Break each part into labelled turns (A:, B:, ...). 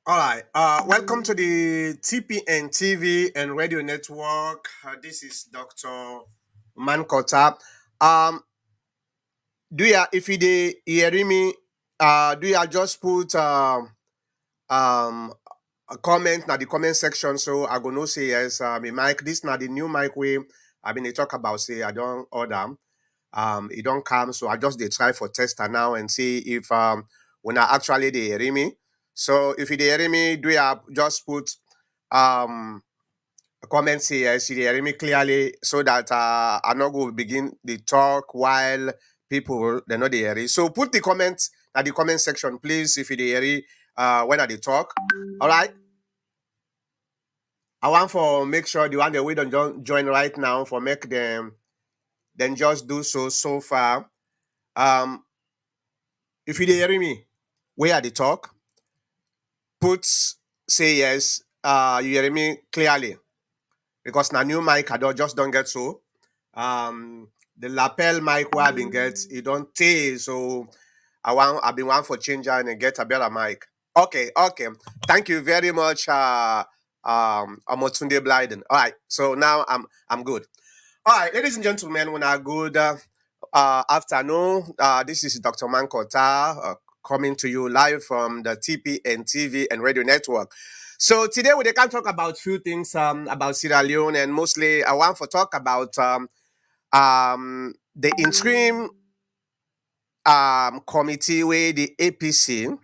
A: All right. Welcome to the TPN TV and Radio Network. This is Dr. Mankota. Um, do you if you dey hearing me? Do you just put um a comment na the comment section so I go know say yes. My mic. This na the new mic way. I been dey talk about say I don't order. It don't come, so I just dey try for tester now and see if when I actually dey hearing me. So if you dey hearing me, do you just put um comment say yes, you dey hearing me clearly so that I not go begin the talk while people they know they hear it. So put the comments at the comment section, please, if you dey hear when I dey talk. All right. I want for make sure the one that we don't join right now for make them then just do so far. If you dey hearing me, where are the talk? Put say yes. You hearing me clearly because now new mic I don't get so. The lapel mic where I been get it don't take so I've been one for changer and get a better mic. Okay. Thank you very much. Amotunde Blyden. All right, so now I'm good. All right, ladies and gentlemen, when I good afternoon. This is Dr. Mankota coming to you live from the TPN TV and Radio Network. So today we can talk about few things about Sierra Leone, and mostly I want to talk about the interim committee where the APC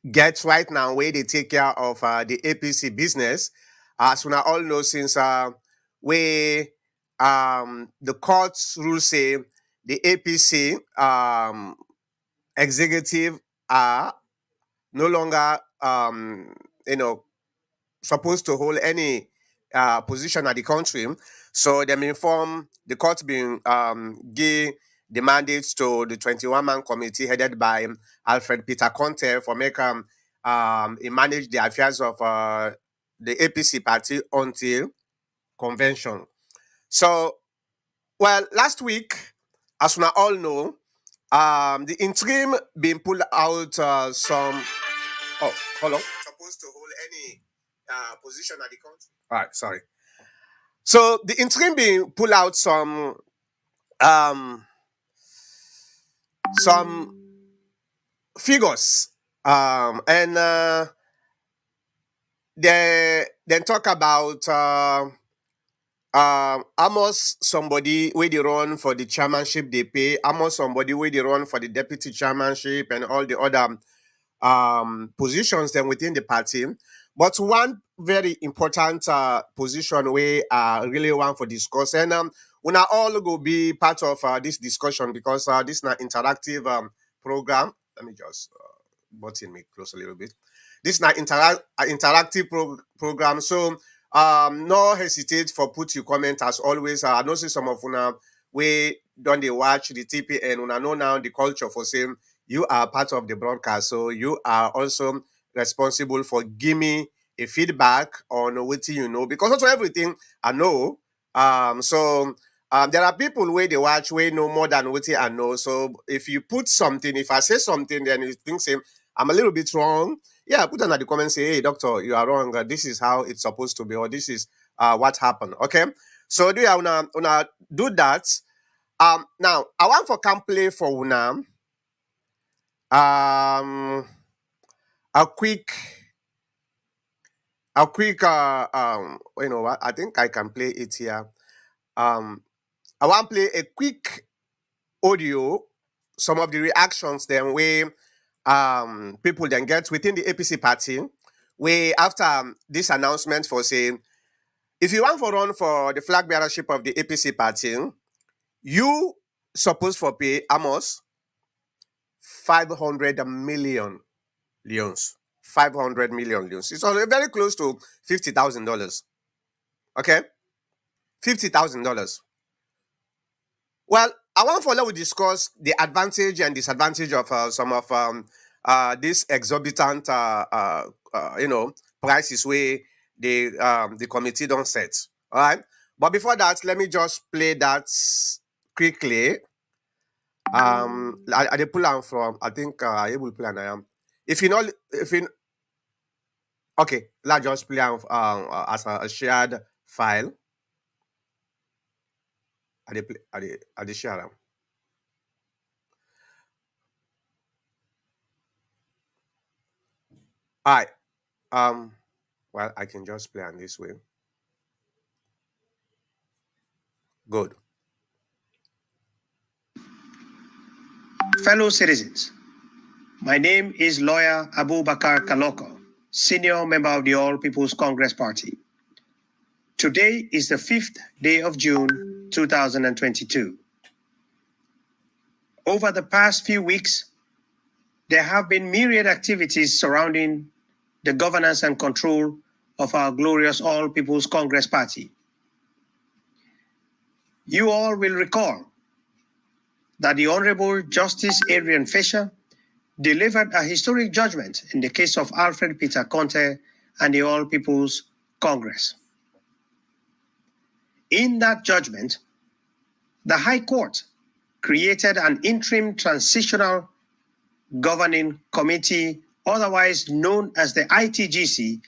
A: gets right now where they take care of the APC business. As we all know, since we the courts rule say the APC executive are no longer supposed to hold any position at the country. So them inform the court being give the mandates to the 21-man committee headed by Alfred Peter Conte for make he manage the affairs of the APC party until convention. So, well, last week, as we all know, the interim being pulled out some. Oh, hold on. Supposed to hold any position at the country. All right, sorry. So the interim being pull out um some figures and they then talk about almost somebody where they run for the chairmanship they pay, almost somebody where they run for the deputy chairmanship and all the other positions then within the party. But one very important position we really want for discuss, and we now all go be part of this discussion because this is an interactive program. Let me just button me close a little bit. This is an interactive program, so no hesitate for put your comment as always. I know see some of una we don't they watch the TP and una know now the culture for saying you are part of the broadcast, so you are also responsible for give me a feedback on what you know because not everything I know. There are people where they watch way know more than what I know. So if you put something, if I say something, then you think say I'm a little bit wrong. Yeah, put on the comments say, hey doctor, you are wrong. This is how it's supposed to be, or this is what happened. Okay. So do you wanna do that? Now I want for can play for una. A quick you know what, I think I can play it here. I want to play a quick audio, some of the reactions then where people then get within the APC party where after this announcement for saying if you want to run for the flag bearership of the APC party, you supposed for pay Amos 500 million leons. 500 million leons. It's already very close to $50,000. Okay? $50,000. Well, I want for now we discuss the advantage and disadvantage of some of these exorbitant prices where the committee don't set. All right. But before that, let me just play that quickly. I pull on from I think I able to play and I am. If you know, if you okay, let's just play as a shared file. At the share am. Alright. Well, I can just play on this way. Good.
B: Fellow citizens, my name is lawyer Abubakar Kaloko, senior member of the All People's Congress Party. Today is the 5th day of June, 2022. Over the past few weeks, there have been myriad activities surrounding the governance and control of our glorious All People's Congress Party. You all will recall that the Honorable Justice Adrian Fisher delivered a historic judgment in the case of Alfred Peter Conte and the All People's Congress. In that judgment, the High Court created an interim transitional governing committee, otherwise known as the ITGC,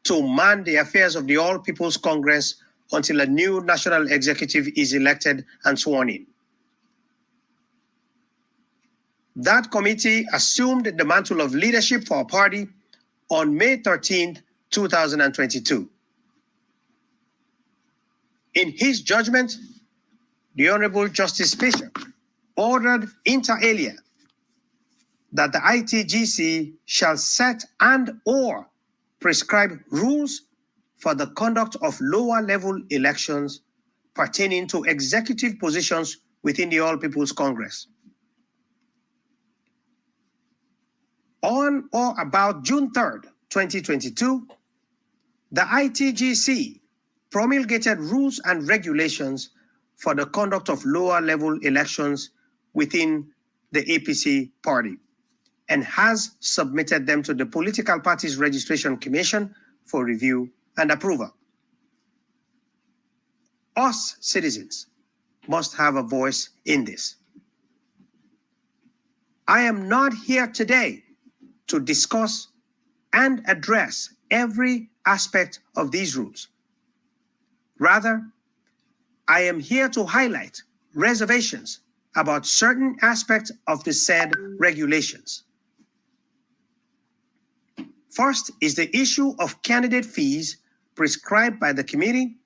B: to man the affairs of the All People's Congress until a new national executive is elected and sworn in. That committee assumed the mantle of leadership for our party on May 13, 2022. In his judgment, the Honorable Justice Fisher ordered inter alia that the ITGC shall set and/or prescribe rules for the conduct of lower-level elections pertaining to executive positions within the All People's Congress. On or about June 3rd, 2022, the ITGC promulgated rules and regulations for the conduct of lower-level elections within the APC party and has submitted them to the Political Parties Registration Commission for review and approval. Us citizens must have a voice in this. I am not here today to discuss and address every aspect of these rules. Rather, I am here to highlight reservations about certain aspects of the said regulations. First is the issue of candidate fees prescribed by the committee,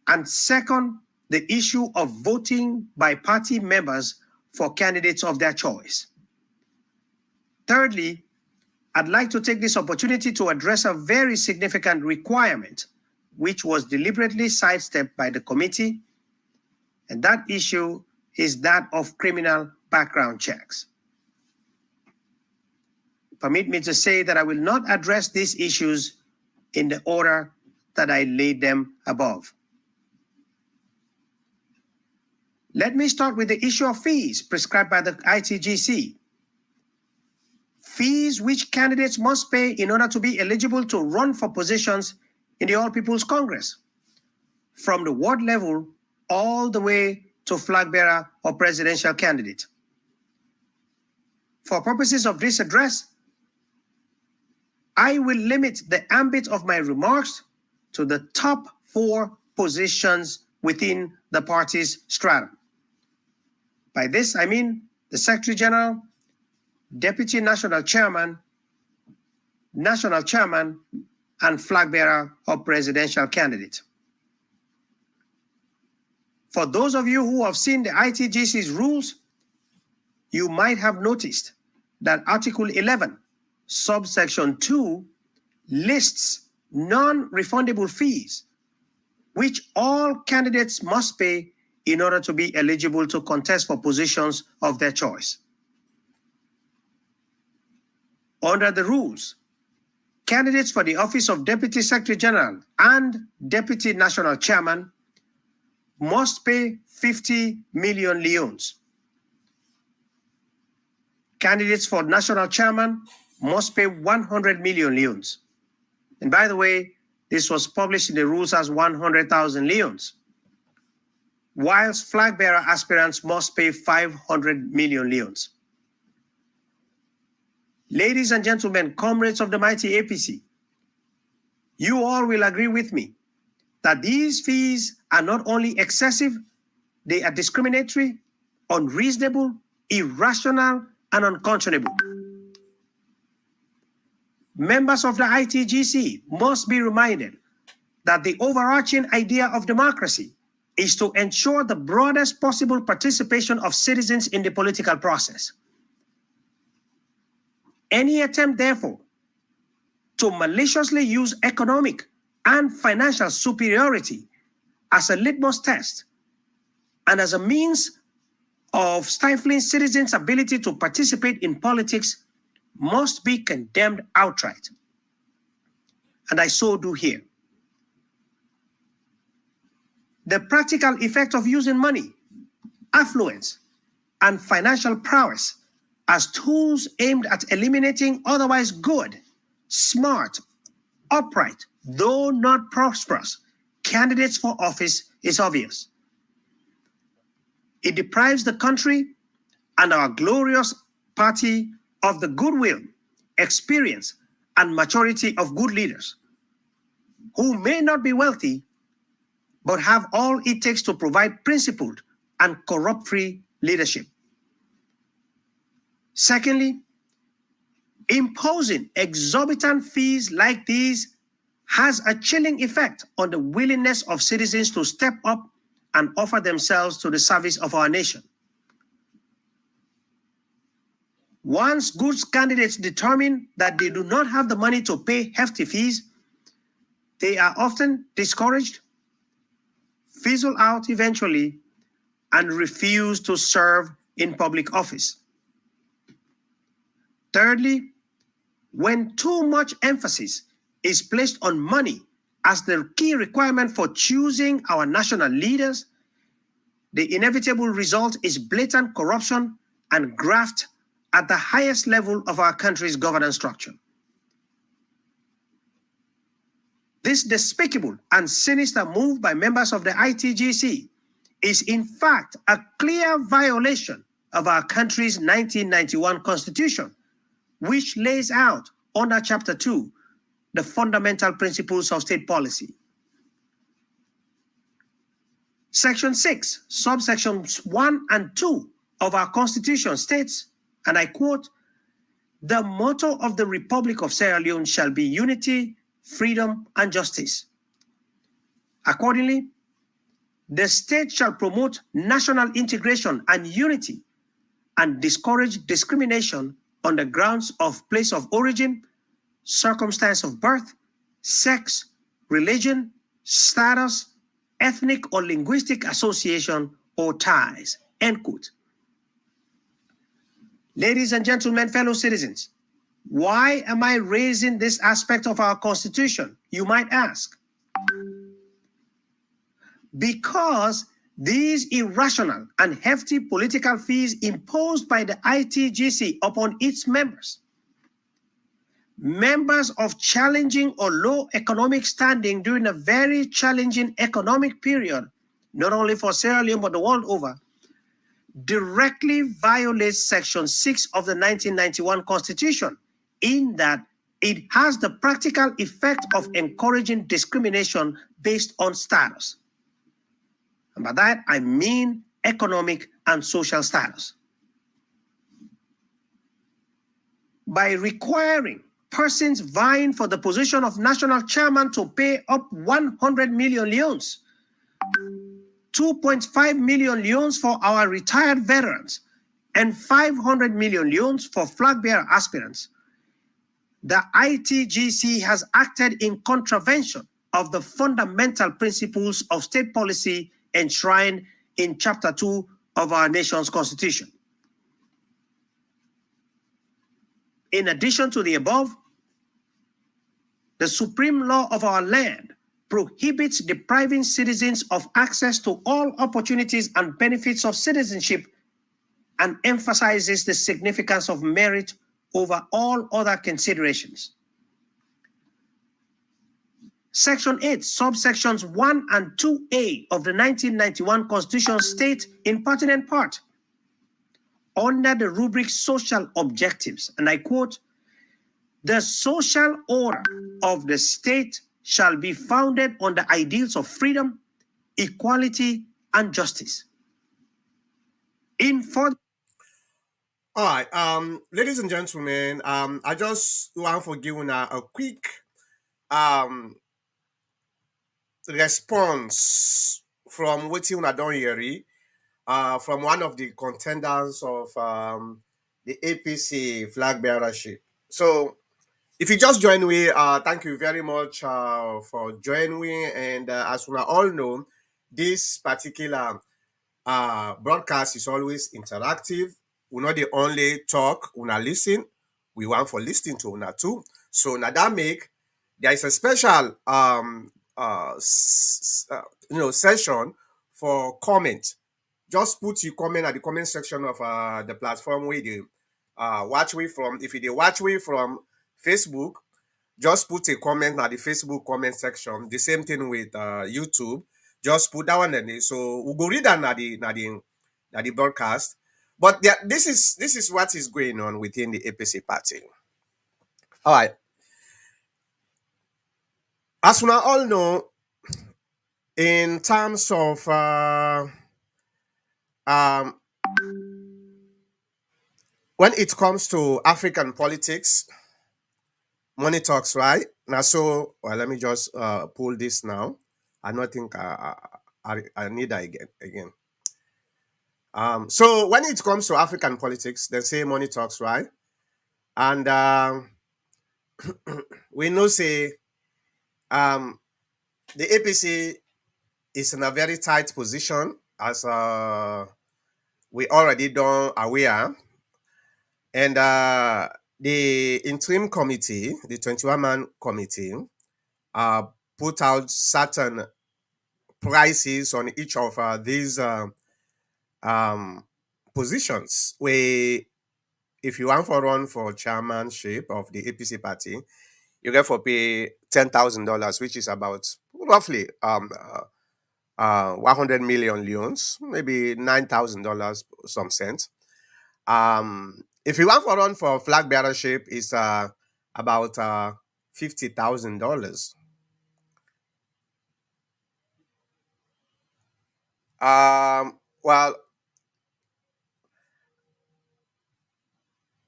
B: and second, the issue of voting by party members for candidates of their choice. Thirdly, I'd like to take this opportunity to address a very significant requirement which was deliberately sidestepped by the committee, and that issue is that of criminal background checks. Permit me to say that I will not address these issues in the order that I laid them above. Let me start with the issue of fees prescribed by the ITGC. Fees which candidates must pay in order to be eligible to run for positions in the All People's Congress, from the ward level all the way to flag bearer or presidential candidate. For purposes of this address, I will limit the ambit of my remarks to the top 4 positions within the party's stratum. By this, I mean the Secretary General, Deputy National Chairman, and flag bearer or presidential candidate. For those of you who have seen the ITGC's rules, you might have noticed that Article 11, subsection 2, lists non-refundable fees, which all candidates must pay in order to be eligible to contest for positions of their choice. Under the rules, candidates for the office of Deputy Secretary General and Deputy National Chairman must pay 50 million leones. Candidates for National Chairman must pay 100 million leones. And by the way, this was published in the rules as 100,000 leones, whilst flag bearer aspirants must pay 500 million leones. Ladies and gentlemen, comrades of the mighty APC, you all will agree with me that these fees are not only excessive, they are discriminatory, unreasonable, irrational, and unconscionable. Members of the ITGC must be reminded that the overarching idea of democracy is to ensure the broadest possible participation of citizens in the political process. Any attempt, therefore, to maliciously use economic and financial superiority as a litmus test and as a means of stifling citizens' ability to participate in politics must be condemned outright. And I so do here. The practical effect of using money, affluence, and financial prowess as tools aimed at eliminating otherwise good, smart, upright, though not prosperous, candidates for office is obvious. It deprives the country and our glorious party of the goodwill, experience, and maturity of good leaders who may not be wealthy, but have all it takes to provide principled and corrupt-free leadership. Secondly, imposing exorbitant fees like these has a chilling effect on the willingness of citizens to step up and offer themselves to the service of our nation. Once good candidates determine that they do not have the money to pay hefty fees, they are often discouraged, fizzle out eventually, and refuse to serve in public office. Thirdly, when too much emphasis is placed on money as the key requirement for choosing our national leaders, the inevitable result is blatant corruption and graft at the highest level of our country's governance structure. This despicable and sinister move by members of the ITGC is in fact a clear violation of our country's 1991 Constitution, which lays out under Chapter 2 the fundamental principles of state policy. Section 6, subsections 1 and 2 of our Constitution states, and I quote, "The motto of the Republic of Sierra Leone shall be unity, freedom, and justice. Accordingly, the state shall promote national integration and unity and discourage discrimination on the grounds of place of origin, circumstance of birth, sex, religion, status, ethnic or linguistic association, or ties." End quote. Ladies and gentlemen, fellow citizens, why am I raising this aspect of our Constitution, you might ask? Because these irrational and hefty political fees imposed by the ITGC upon its members of challenging or low economic standing during a very challenging economic period, not only for Sierra Leone but the world over, directly violates Section 6 of the 1991 Constitution, in that it has the practical effect of encouraging discrimination based on status. And by that, I mean economic and social status. By requiring persons vying for the position of national chairman to pay up 100 million leones, 2.5 million leones for our retired veterans, and 500 million leones for flag bearer aspirants, the ITGC has acted in contravention of the fundamental principles of state policy enshrined in Chapter 2 of our nation's Constitution. In addition to the above, the supreme law of our land prohibits depriving citizens of access to all opportunities and benefits of citizenship and emphasizes the significance of merit over all other considerations. Section 8, subsections 1 and 2A of the 1991 Constitution state in pertinent part, under the rubric social objectives, and I quote, The social order of the state shall be founded on the ideals of freedom, equality, and justice. In further
A: All right, ladies and gentlemen, I just want to give una a quick um response from what you don hear from one of the contenders of the APC flag bearership. So if you just join me, thank you very much for joining me. And as we all know, this particular broadcast is always interactive. We not the only talk, una listen. We want for listening to una too. So now that make there is a special session for comment. Just put your comment at the comment section of the platform where you watch we from. If you watch we from Facebook, just put a comment at the Facebook comment section. The same thing with YouTube. Just put that one in there. So we'll go read that at the broadcast. But this is what is going on within the APC party. All right. As we all know, in terms of um, when it comes to African politics, money talks, right? Now, so well, let me just pull this now. I don't think I need that again. So when it comes to African politics, they say money talks, right? And we know say um, the APC is in a very tight position, as we already done aware, and the interim committee, the 21-man committee, uh, put out certain prices on each of these um, positions. Where if you want for run for chairmanship of the APC party, you get for pay $10,000, which is about roughly 100 million leons, maybe $9,000 some cents. If you want for run for flag bearership, it's about $50,000. Well,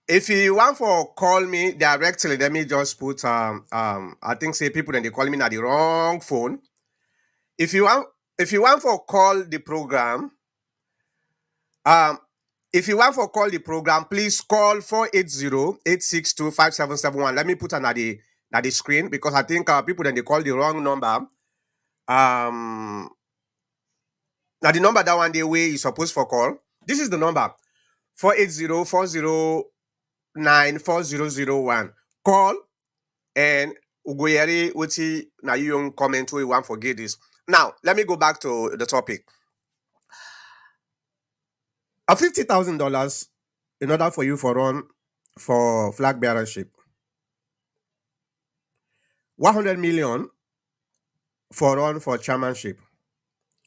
A: if you want for call me directly, let me just put I think say people then they call me at the wrong phone. If you want for call the program, um if you want for call the program, please call 480-862-5771. Let me put an at the screen, because I think people then they call the wrong number. Um Now the number that one day way you supposed for call. This is the number 480-409-4001. Call and Ugoyeri Uti na you comment we want forget this. Now let me go back to the topic. A $50,000 in order for you for run for flag bearership. 100 million for run for chairmanship.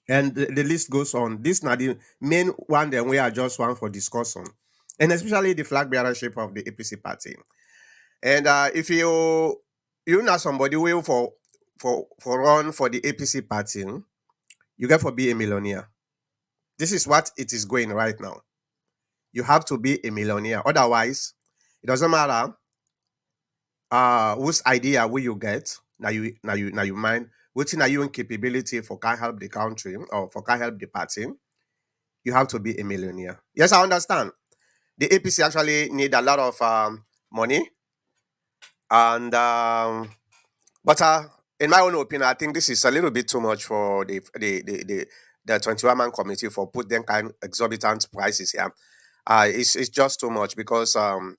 A: And the list goes on. This now the main one then we are just one for discussion. And especially the flag bearership of the APC party. And if you know somebody will for run for the APC party, you get for be a millionaire. This is what it is going right now. You have to be a millionaire. Otherwise, it doesn't matter whose idea will you get. Now you mind what's in your own capability for can help the country or for can help the party. You have to be a millionaire. Yes, I understand. The APC actually need a lot of money, and but in my own opinion, I think this is a little bit too much for the 21-man committee for put them kind of exorbitant prices here. It's just too much, because one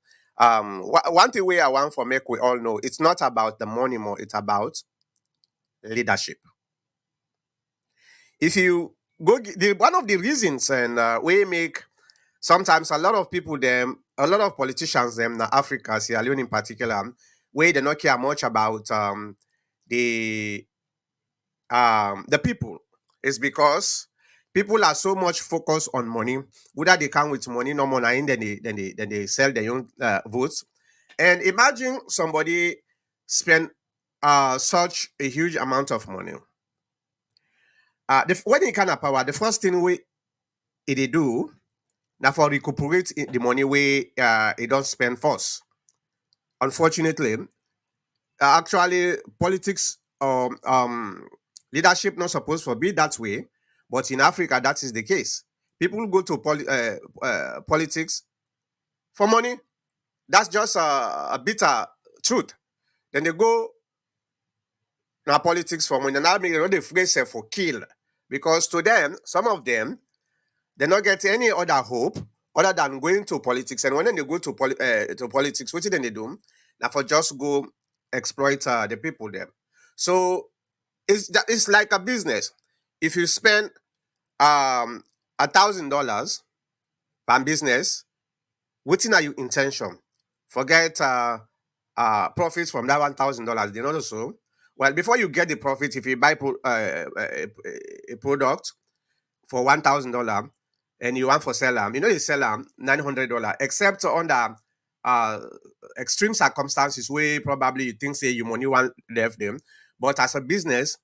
A: thing we I want for make we all know, it's not about the money more, it's about leadership. If you one of the reasons and we make sometimes a lot of people them, a lot of politicians them in Africa, Sierra Leone in particular, where they not care much about the people, is because people are so much focused on money. Whether they come with money, no more, then they sell their own votes, And imagine somebody spend such a huge amount of money. When he can power, the first thing they do now for recuperate the money we he don't spend first. Unfortunately, actually politics leadership not supposed to be that way, but in Africa that is the case. People go to politics for money. That's just a bitter truth. Then they go now politics for money. Now they phrase for kill because to them, some of them, they not get any other hope other than going to politics. And when they go to politics, what then they do? Now for just go exploit the people there. So it's like a business. If you spend $1,000 per business, what's in your intention? Forget profits from that $1,000. They know so. Well, before you get the profit, if you buy a product for $1,000 and you want for sell them, you know you sell them $900, except under uh extreme circumstances where probably you think say you money want left them. But as a business,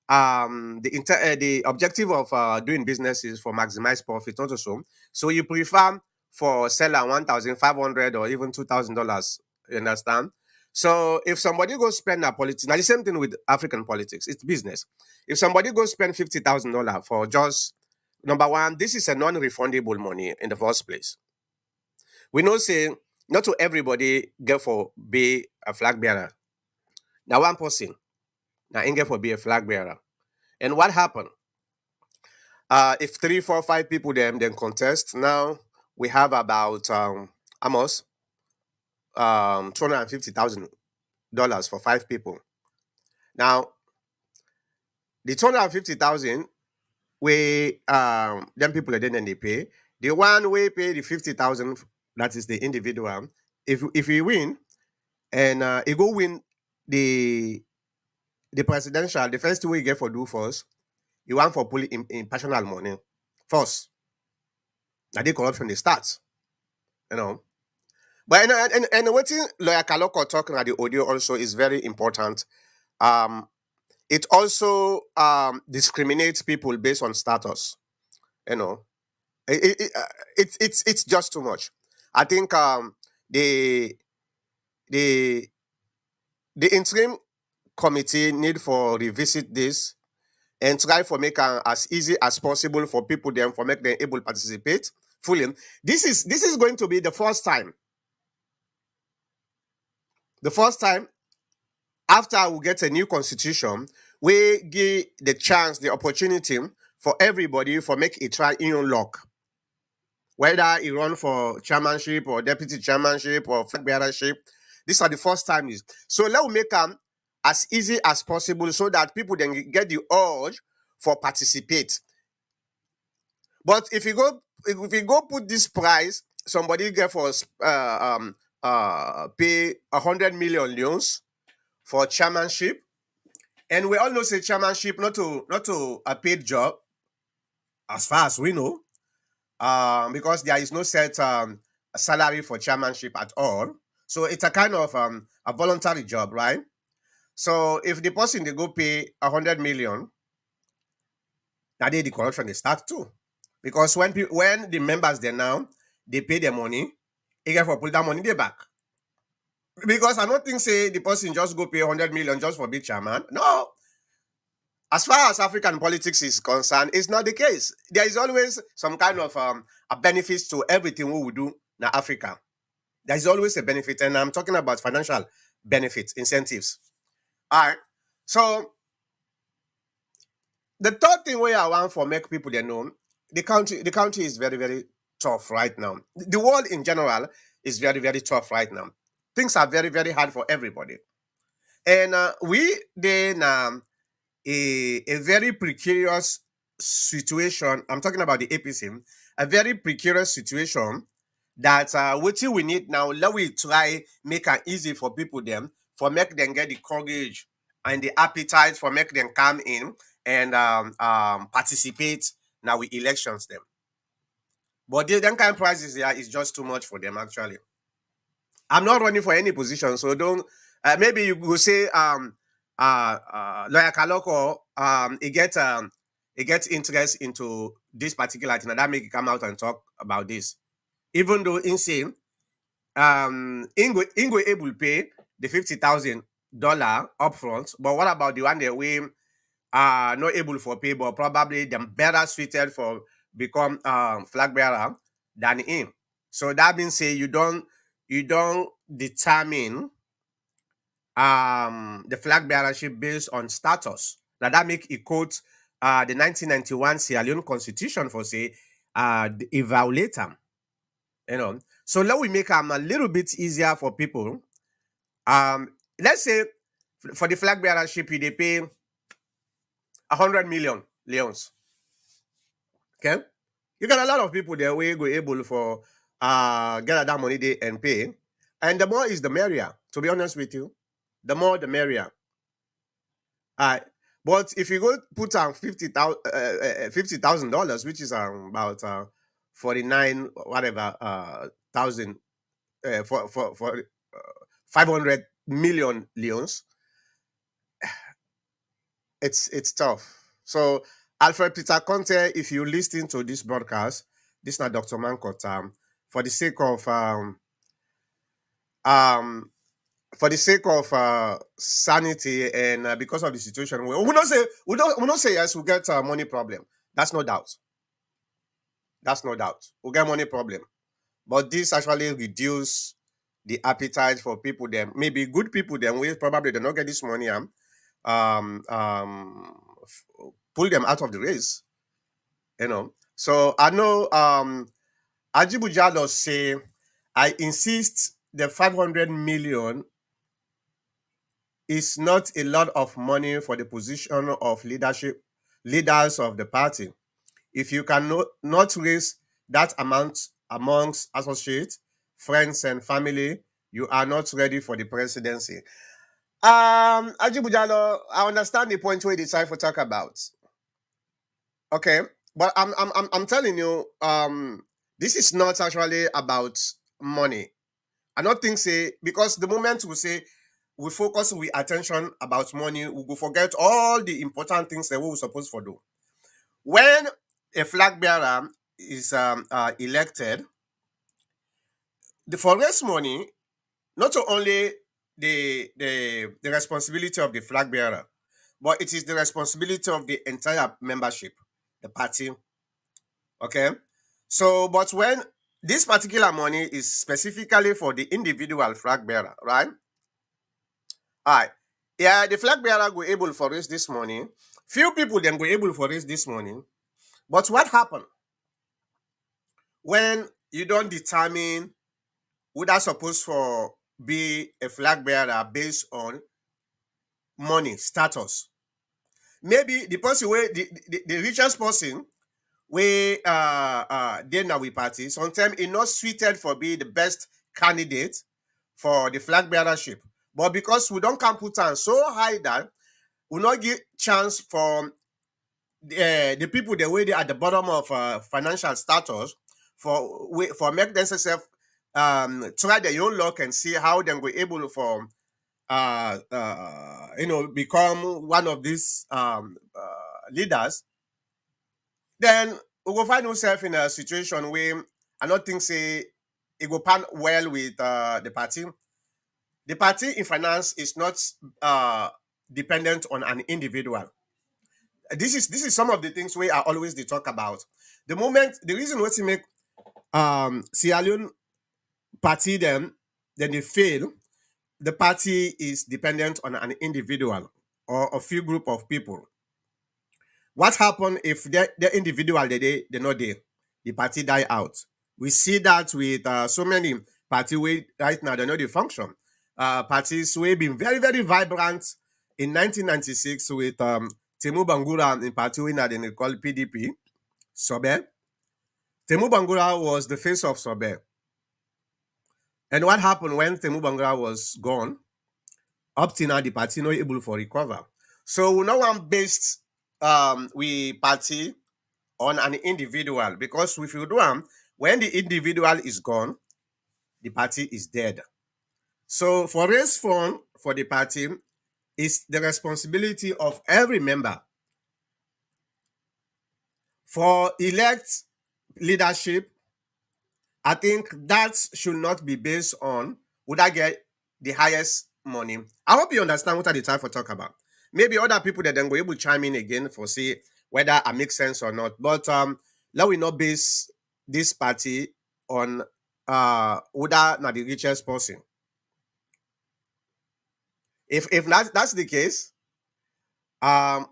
A: the objective of doing business is for maximize profit also. So you prefer for seller 1,500 or even $2,000. You understand? So if somebody goes spend a politics, now the same thing with African politics, it's business. If somebody goes spend $50,000 for just number one, this is a non-refundable money in the first place. We know say not to everybody get for be a flag bearer. Now one person, now ain't get for be a flag bearer. And what happened? If three, four, five people then contest, now we have about almost $250,000 for five people. Now the 250,000 we them people then they pay. The one we pay the 50,000, that is the individual. If he win and he go win the presidential, the first thing we get for do first, you want for pulling in personal money first. Now they corruption they start, you know. But and what lawyer Kaloko talking at the audio also is very important. Um, it also discriminates people based on status. You know, it's just too much. I think the the the interim committee need for revisit this and try for make as easy as possible for people then for make them able to participate fully. This is going to be the first time. The first time after we get a new constitution, we give the chance, the opportunity for everybody for make a try in your luck. Whether you run for chairmanship or deputy chairmanship or flag bearership, these are the first time. So let me make them as easy as possible so that people then get the urge for participate. But if you go put this price, somebody get for pay 100 million loans for chairmanship. And we all know say chairmanship not to a paid job, as far as we know, because there is no set salary for chairmanship at all. So it's a kind of a voluntary job, right? So if the person they go pay 100 million, that day the corruption they start too, because when the members they now they pay their money, they get for pull that money they back. Because I don't think say the person just go pay 100 million just for be chairman. No, as far as African politics is concerned, it's not the case. There is always some kind of a benefits to everything we do in Africa. There is always a benefit, and I'm talking about financial benefits, incentives. All right. So the third thing where I want for make people they know, the country is very, very tough right now. The world in general is very, very tough right now. Things are very, very hard for everybody. And we then a very precarious situation. I'm talking about the APC, a very precarious situation that what we need now. Let we try make it easy for people them for make them get the courage and the appetite for make them come in and participate now with elections them. But the them kind of prices here is just too much for them actually. I'm not running for any position, so don't. Maybe you will say, lawyer Kaloko, he gets interest into this particular thing, and that make it come out and talk about this. Even though in say, Ingo able to pay the $50,000 upfront, but what about the one that we are not able for pay, but probably them better suited for become flag bearer than him. So that means say you don't determine the flag bearership based on status. Now that make it quote the 1991 Sierra Leone Constitution for say evaluate them. You know. So let we make them a little bit easier for people. Let's say for the flag bearership, they pay 100 million leons. Okay, you got a lot of people there where go able for get that money they and pay, and the more is the merrier. To be honest with you, the more the merrier. But if you go put on $50,000, which is about 49 whatever thousand for 500 million leons, it's tough. So Alfred Peter Conte, if you listen to this broadcast, this is not Dr. Mancott, for the sake of um for the sake of sanity and because of the situation, we don't say yes, we get money problem. That's no doubt. That's no doubt. We get money problem, but this actually reduce the appetite for people. Them maybe good people. Them we probably do not get this money. Um, um, f- Pull them out of the race. You know. So I know Ajibujalo say, I insist the 500 million is not a lot of money for the position of leaders of the party. If you cannot not raise that amount amongst associates, friends, and family, you are not ready for the presidency. Ajibujalo, I understand the point where you decide to talk about. Okay, but I'm telling you, this is not actually about money. I don't think say because the moment we say we focus with attention about money, we will forget all the important things that we were supposed to do. When a flag bearer is elected, the for raise money, not only the responsibility of the flag bearer, but it is the responsibility of the entire membership, the party. Okay. So, but when this particular money is specifically for the individual flag bearer, right? All right. Yeah, the flag bearer were able for raise this money. Few people then were able for raise this money. But what happened when you don't determine who that's supposed for be a flag bearer based on money status? Maybe the person where the richest person where then now we party sometimes it not suited for be the best candidate for the flag bearership. But because we don't come put on so high that we not give chance for the people the way they at the bottom of financial status for make themselves try their own luck and see how they were able for become one of these leaders. Then we will find ourselves in a situation where I don't think say it will pan well with the party. The party in finance is not dependent on an individual. This is some of the things we are always they talk about. The reason what you make Sierra Leone party then they fail, the party is dependent on an individual or a few group of people. What happen if the individual they not there, the party die out? We see that with so many party way right now they know the function. Parties we been very very vibrant in 1996 with Temu Bangura in party we now they call PDP. Sobe. Temu Bangura was the face of Sobe. And what happened when Temu Bangura was gone? Up till now, the party not able for recover. So we now want based we party on an individual because if you do when the individual is gone, the party is dead. So for raise fund for the party is the responsibility of every member. For elect leadership, I think that should not be based on would I get the highest money. I hope you understand what I trying for talk about. Maybe other people that then go able to chime in again for see whether I make sense or not. But let we not base this party on whether not the richest person. If that's the case, well,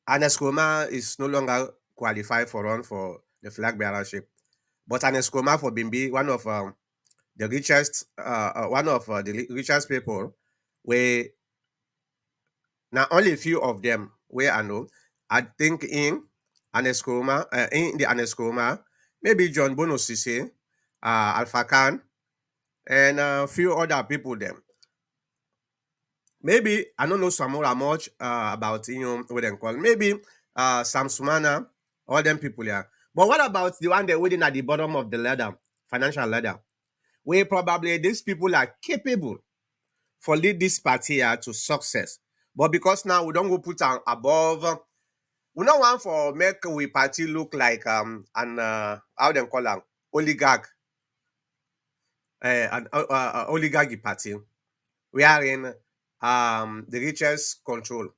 A: Anescoma is no longer qualified for run for the flag bearership, but Anescoma for Bimbi, one of the richest, one of the richest people, where now only a few of them where I know. I think in the Anescoma, maybe John Bono Sise, Alpha Khan, and a few other people them. Maybe I don't know Samora much about what they call maybe Sam Sumana, all them people here. But what about the one that waiting at the bottom of the ladder, financial ladder, where probably these people are capable for lead this party here to success. But because now we don't go put am above, we don't want for make we party look like an how them call am oligarch, an oligarchy party, wherein the richest control.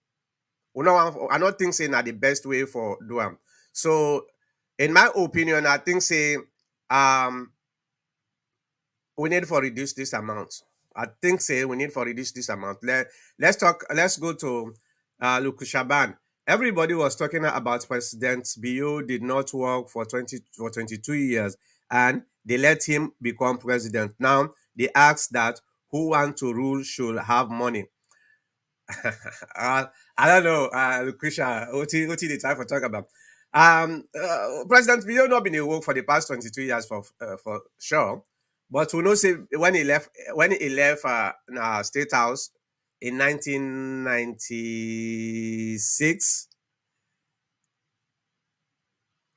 A: We don't want, I don't think say na the best way for do am. So in my opinion, I think say um we need for reduce this amount. I think say we need for reduce this amount. Let's go to Luku Shaban. Everybody was talking about President Bio did not work for 22 years and they let him become president. Now they ask that who want to rule should have money. I don't know, Lucretia, what the time for talk about? President Bio not been in work for the past 22 years for sure, but we know say when he left State House in 1996,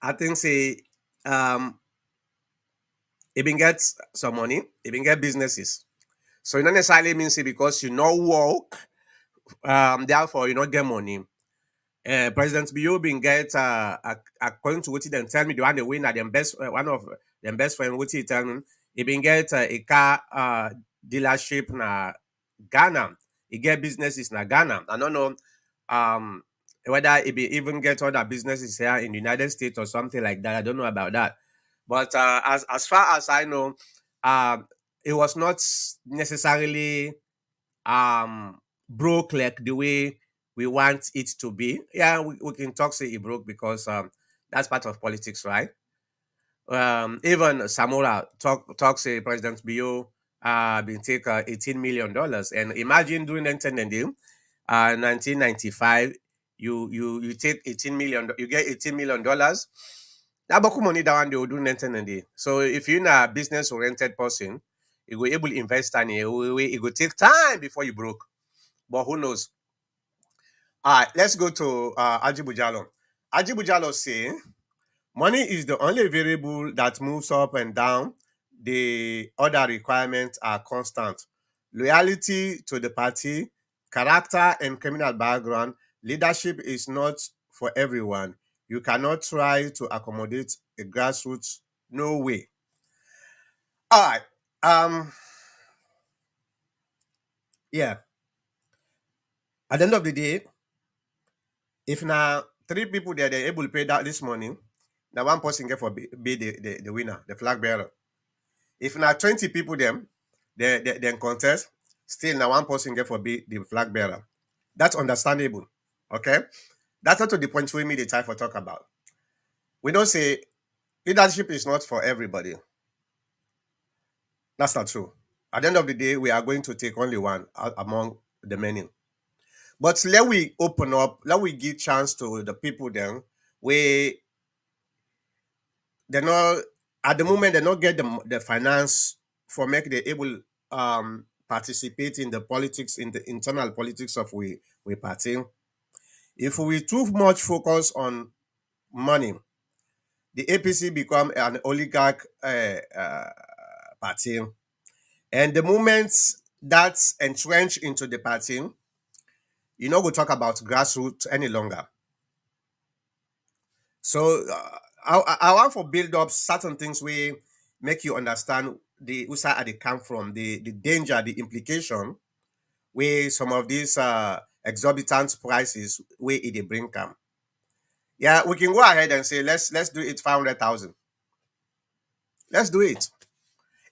A: I think say um he been get some money, he been get businesses. So it not necessarily means say because you know work, therefore you not get money. President Bio been get according to what he then tell me the one the winner them best one of them best friend what he tell me he been get a car dealership na Ghana. He get businesses na Ghana. I don't know um whether he be even get other businesses here in the United States or something like that. I don't know about that. But as far as I know, it was not necessarily broke like the way we want it to be. Yeah, we can talk say it broke because that's part of politics, right? Even Samora talk say President Bio been take $18 million, and imagine doing anything deal 1995 you take 18 million, you get $18 million. That boku money that one they will do anything. So if you're a business oriented person, you go able to invest and it will take time before you broke. But who knows? All right, let's go to Ajibujalo. Ajibujalo say money is the only variable that moves up and down. The other requirements are constant. Loyalty to the party, character and criminal background. Leadership is not for everyone. You cannot try to accommodate a grassroots. No way. All right. Yeah. At the end of the day, if now three people there they're able to pay that this money, now one person get for be the winner, the flag bearer. If now 20 people them they contest, still now one person get for be the flag bearer. That's understandable. Okay? That's not to the point we me the time for talk about. We don't say leadership is not for everybody. That's not true. At the end of the day, we are going to take only one among the many. But let we open up, let we give chance to the people then we they're not at the moment they not get the finance for make they able participate in the politics in the internal politics of we party. If we too much focus on money, the APC become an oligarch party. And the moment that's entrenched into the party, you know, we talk about grassroots any longer. So I want to build up certain things we make you understand the who side they come from, the danger, the implication where some of these exorbitant prices where it they bring come. Yeah, we can go ahead and say let's do it 500,000. Let's do it.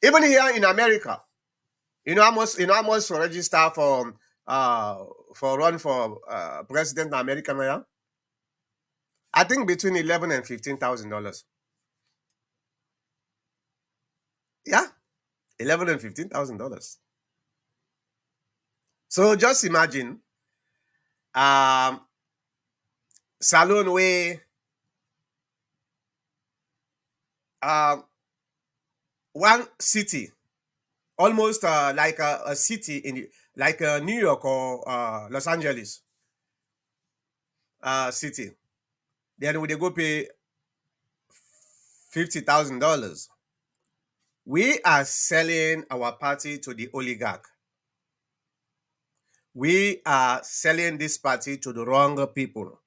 A: Even here in America, you know, almost register for run for president in America now. I think between $11,000 and $15,000. Yeah, $11,000 and $15,000. So just imagine um salon where um one city, almost like a city like New York or Los Angeles city. Then we they go pay $50,000. We are selling our party to the oligarch. We are selling this party to the wrong people.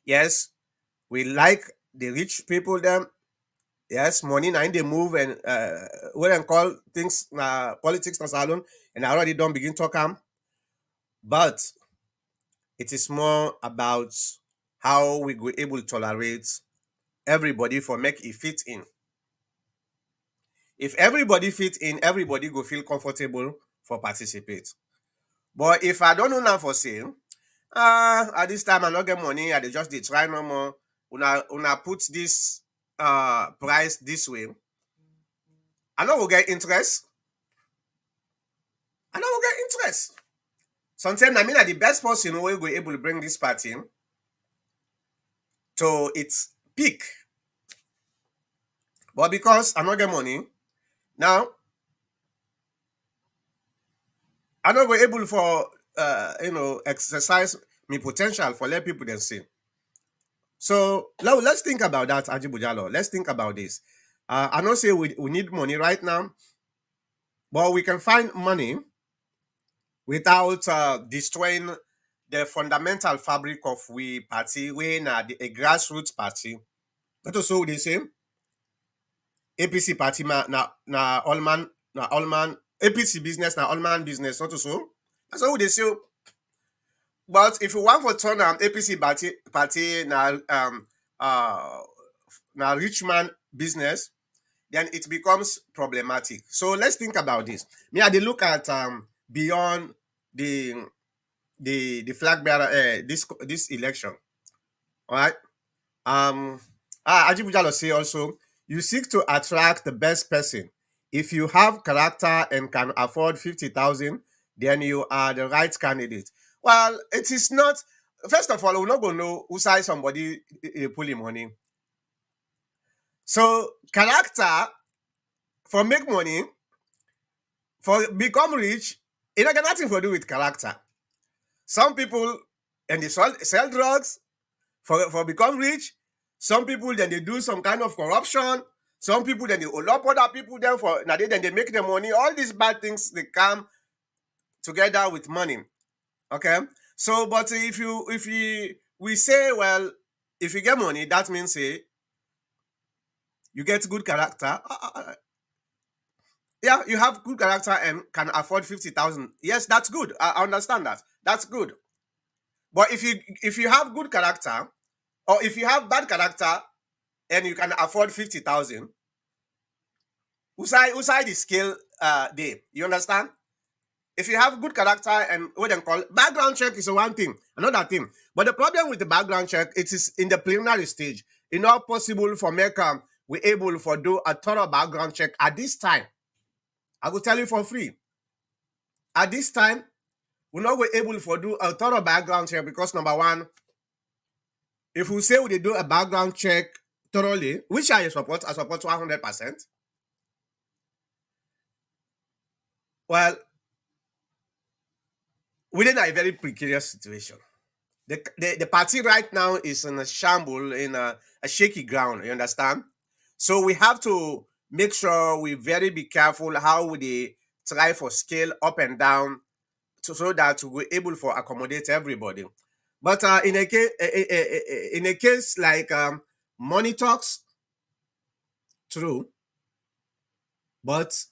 A: Yes, we like the rich people them. Yes, money now they move and what and call things politics na salon and I already don't begin to come. But it is more about how we go able to tolerate everybody for make it fit in. If everybody fit in, everybody go feel comfortable for participate. But if I don't know now for sale, at this time I not get money, I dey just dey try no more. Una put this price this way. I know we get interest. I know we get interest. Sometimes I mean that the best person who will able to bring this party to its peak. But because I not get money, now I not go able for exercise my potential for let people then see. So now let's think about that, Ajibujalo. Let's think about this. I don't say we need money right now, but we can find money without destroying the fundamental fabric of we party, when a grassroots party. That also they say APC party na all man APC business na all man business, not so. That's what they say. But if you want for turn APC party uh na rich man business, then it becomes problematic. So let's think about this. Me, I dey look at beyond the flag bearer this election. All right. Ajibujalo say also, you seek to attract the best person. If you have character and can afford 50,000, then you are the right candidate. Well, it is not. First of all, we're not going to know who side somebody pulling money. So character for make money, for become rich, it not got nothing to do with character. Some people and they sell drugs for become rich. Some people then they do some kind of corruption. Some people then they hold up other people then for now then they make the money. All these bad things they come together with money. Okay. So but if we say, well, if you get money, that means you get good character. Yeah, you have good character and can afford 50,000. Yes, that's good. I understand that. That's good. But if you have good character, or if you have bad character and you can afford 50,000, usai the scale there. You understand? If you have good character and what they call background check is one thing, another thing. But the problem with the background check, it is in the preliminary stage. It's not possible for Mecca we able for do a thorough background check at this time. I will tell you for free. At this time, we're not able for do a thorough background check because number one, if we say we do a background check thoroughly, which I support 100%. Well, we're in a very precarious situation. The party right now is in a shamble, in a shaky ground, you understand? So we have to make sure we very be careful how we dey try for scale up and down so that we're able for accommodate everybody. But in a case like money talks, true, but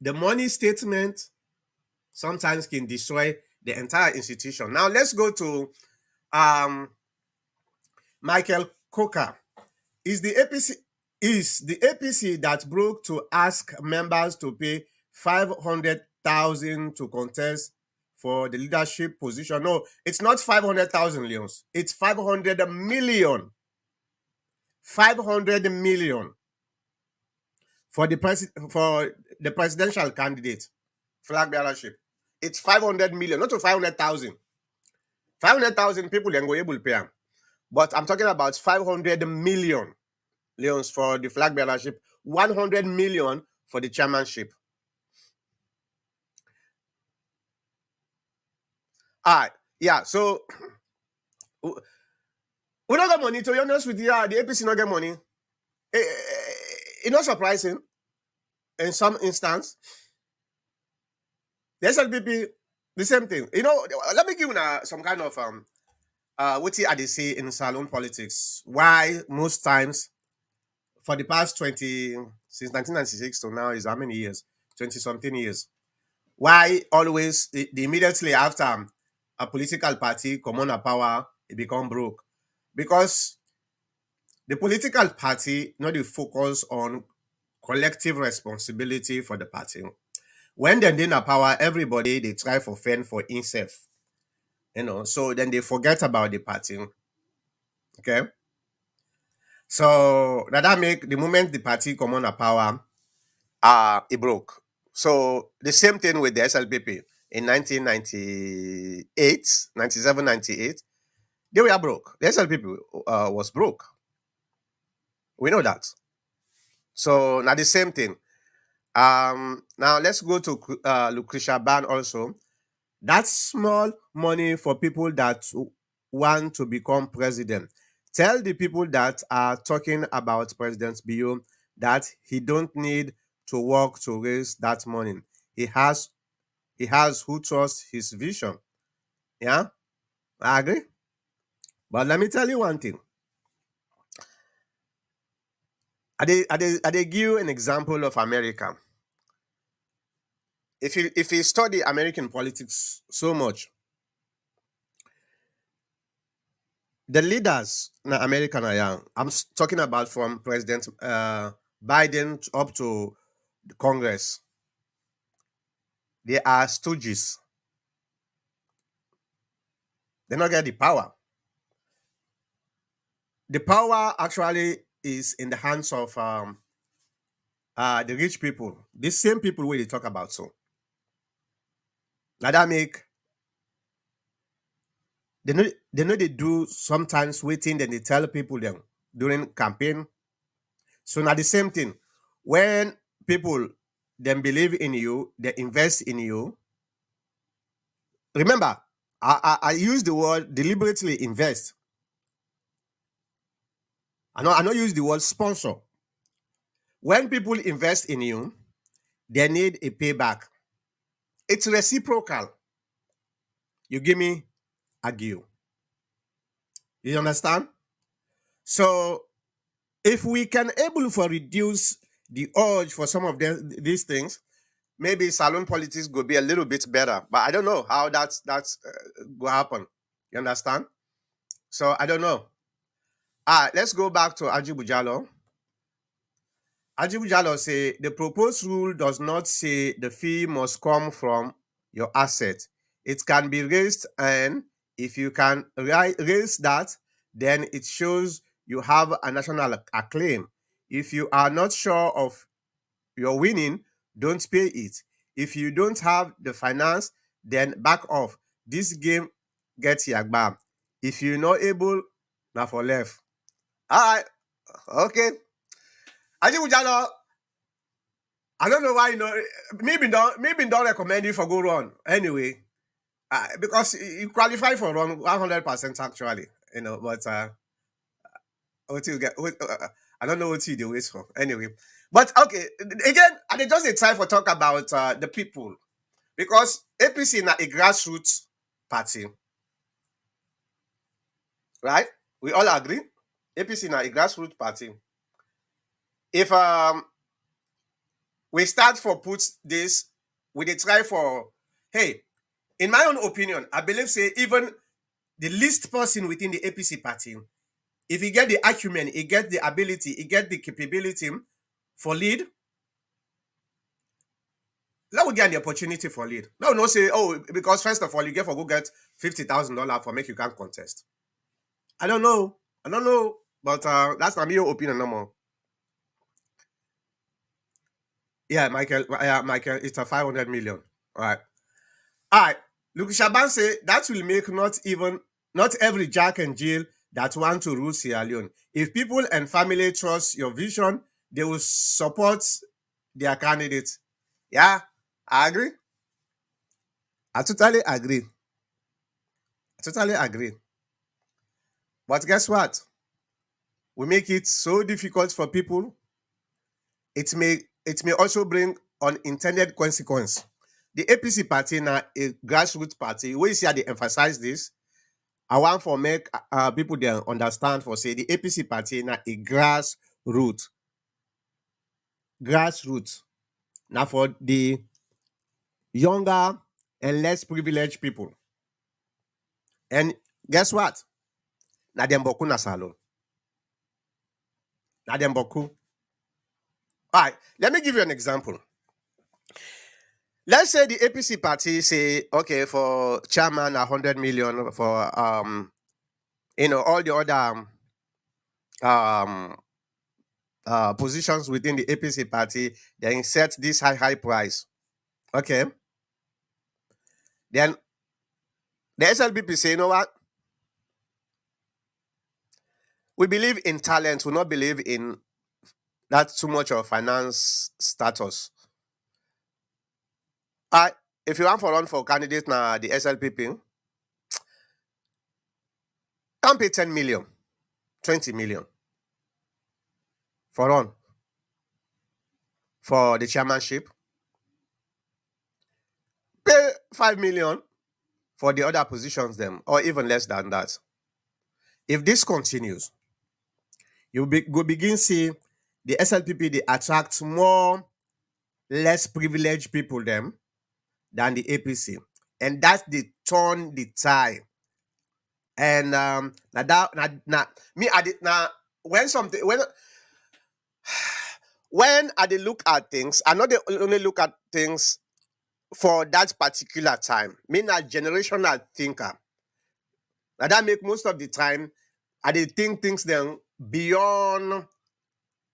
A: the money statement sometimes can destroy the entire institution. Now let's go to um, Michael Coker. Is the APC that broke to ask members to pay 500,000 to contest for the leadership position? No, it's not 500,000 leons. It's 500 million. 500 million for the presidential candidate flag bearership. It's 500 million, not to 500,000. 500,000 people then go able to pay am. But I'm talking about 500 million leons for the flag bearership, 100 million for the chairmanship. All right. Yeah. So we don't get money. To be honest with you, the APC not get money. It's not surprising in some instance. The SLPP, the same thing. Let me give you some kind of what they say in salon politics. Why most times for the past 20 since 1996 to now is how many years? 20 something years. Why always the immediately after a political party come on a power, it become broke? Because the political party not dey focus on collective responsibility for the party. When dem dey na power, everybody they try for fend for himself. So then they forget about the party. Okay. So that make the moment the party come on a power, it broke. So the same thing with the SLPP in 1998, 97, 98, they were broke. The SLPP was broke. We know that. So now the same thing. Now let's go to Lucretia Ban also. That's small money for people that want to become president. Tell the people that are talking about President Bio that he don't need to work to raise that money. He has who trusts his vision. Yeah, I agree. But let me tell you one thing. I give you an example of America. If you study American politics so much, the leaders in America na young. I'm talking about from President Biden up to the Congress. They are stooges. They not get the power. The power actually is in the hands of the rich people. The same people we talk about so. Now that make they know they do sometimes waiting, then they tell people them during campaign. So now the same thing. When people then believe in you, they invest in you. Remember, I use the word deliberately invest. I not use the word sponsor. When people invest in you, they need a payback. It's reciprocal. You give me, I give you. You understand? So if we can able for reduce the urge for some of these things, maybe salon politics could be a little bit better. But I don't know how that's will happen. You understand? So I don't know. Let's go back to Ajibu Jallo. Ajibu Jallo say the proposed rule does not say the fee must come from your asset. It can be raised, and if you can raise that, then it shows you have a national acclaim. If you are not sure of your winning, don't pay it. If you don't have the finance, then back off. This game gets yagba. If you're not able, now for left. All right. Okay. Ajibu Jallo, I don't know why maybe don't recommend you for go run anyway, because you qualify for run 100% actually, but what you get, I don't know what you do wait for anyway. But okay, again, I dey just dey try for talk about the people, because APC na a grassroots party, right? We all agree. APC na a grassroots party. If we start for put this, we dey try for, hey, in my own opinion, I believe say even the least person within the APC party, if he get the acumen, he get the ability, he get the capability for lead, let we get the opportunity for lead. No say, oh, because first of all, you get for go get $50,000 for make you can't contest. I don't know. But that's my your opinion no more. Yeah, Michael. Yeah, Michael. It's a 500 million. All right. All right. Look, Shaban say that will make not every Jack and Jill that want to rule Sierra Leone. If people and family trust your vision, they will support their candidates. Yeah, I agree. I totally agree. But guess what? We make it so difficult for people. It may also bring unintended consequence. The APC party na a grassroots party. We see how they emphasize this. I want for make people there understand for say the APC party na a grassroots. Now for the younger and less privileged people. And guess what? Na dem boku na salon. Na dem boku. All right, let me give you an example. Let's say the APC party say, okay, for chairman 100 million, for all the other um positions within the APC party, they set this high price. Okay. Then the SLPP say, you know what? We believe in talent, we not believe in that too much of finance status. If you want for run for candidate now, the SLPP, can't pay 10 million, 20 million for run for the chairmanship. Pay 5 million for the other positions them, or even less than that. If this continues, you go begin see the SLPP they attract more less privileged people them than the APC, and that's the turn the tide. And me I did now when I did look at things, I know they only look at things for that particular time. Me na generational thinker. Now that make most of the time I did think things then beyond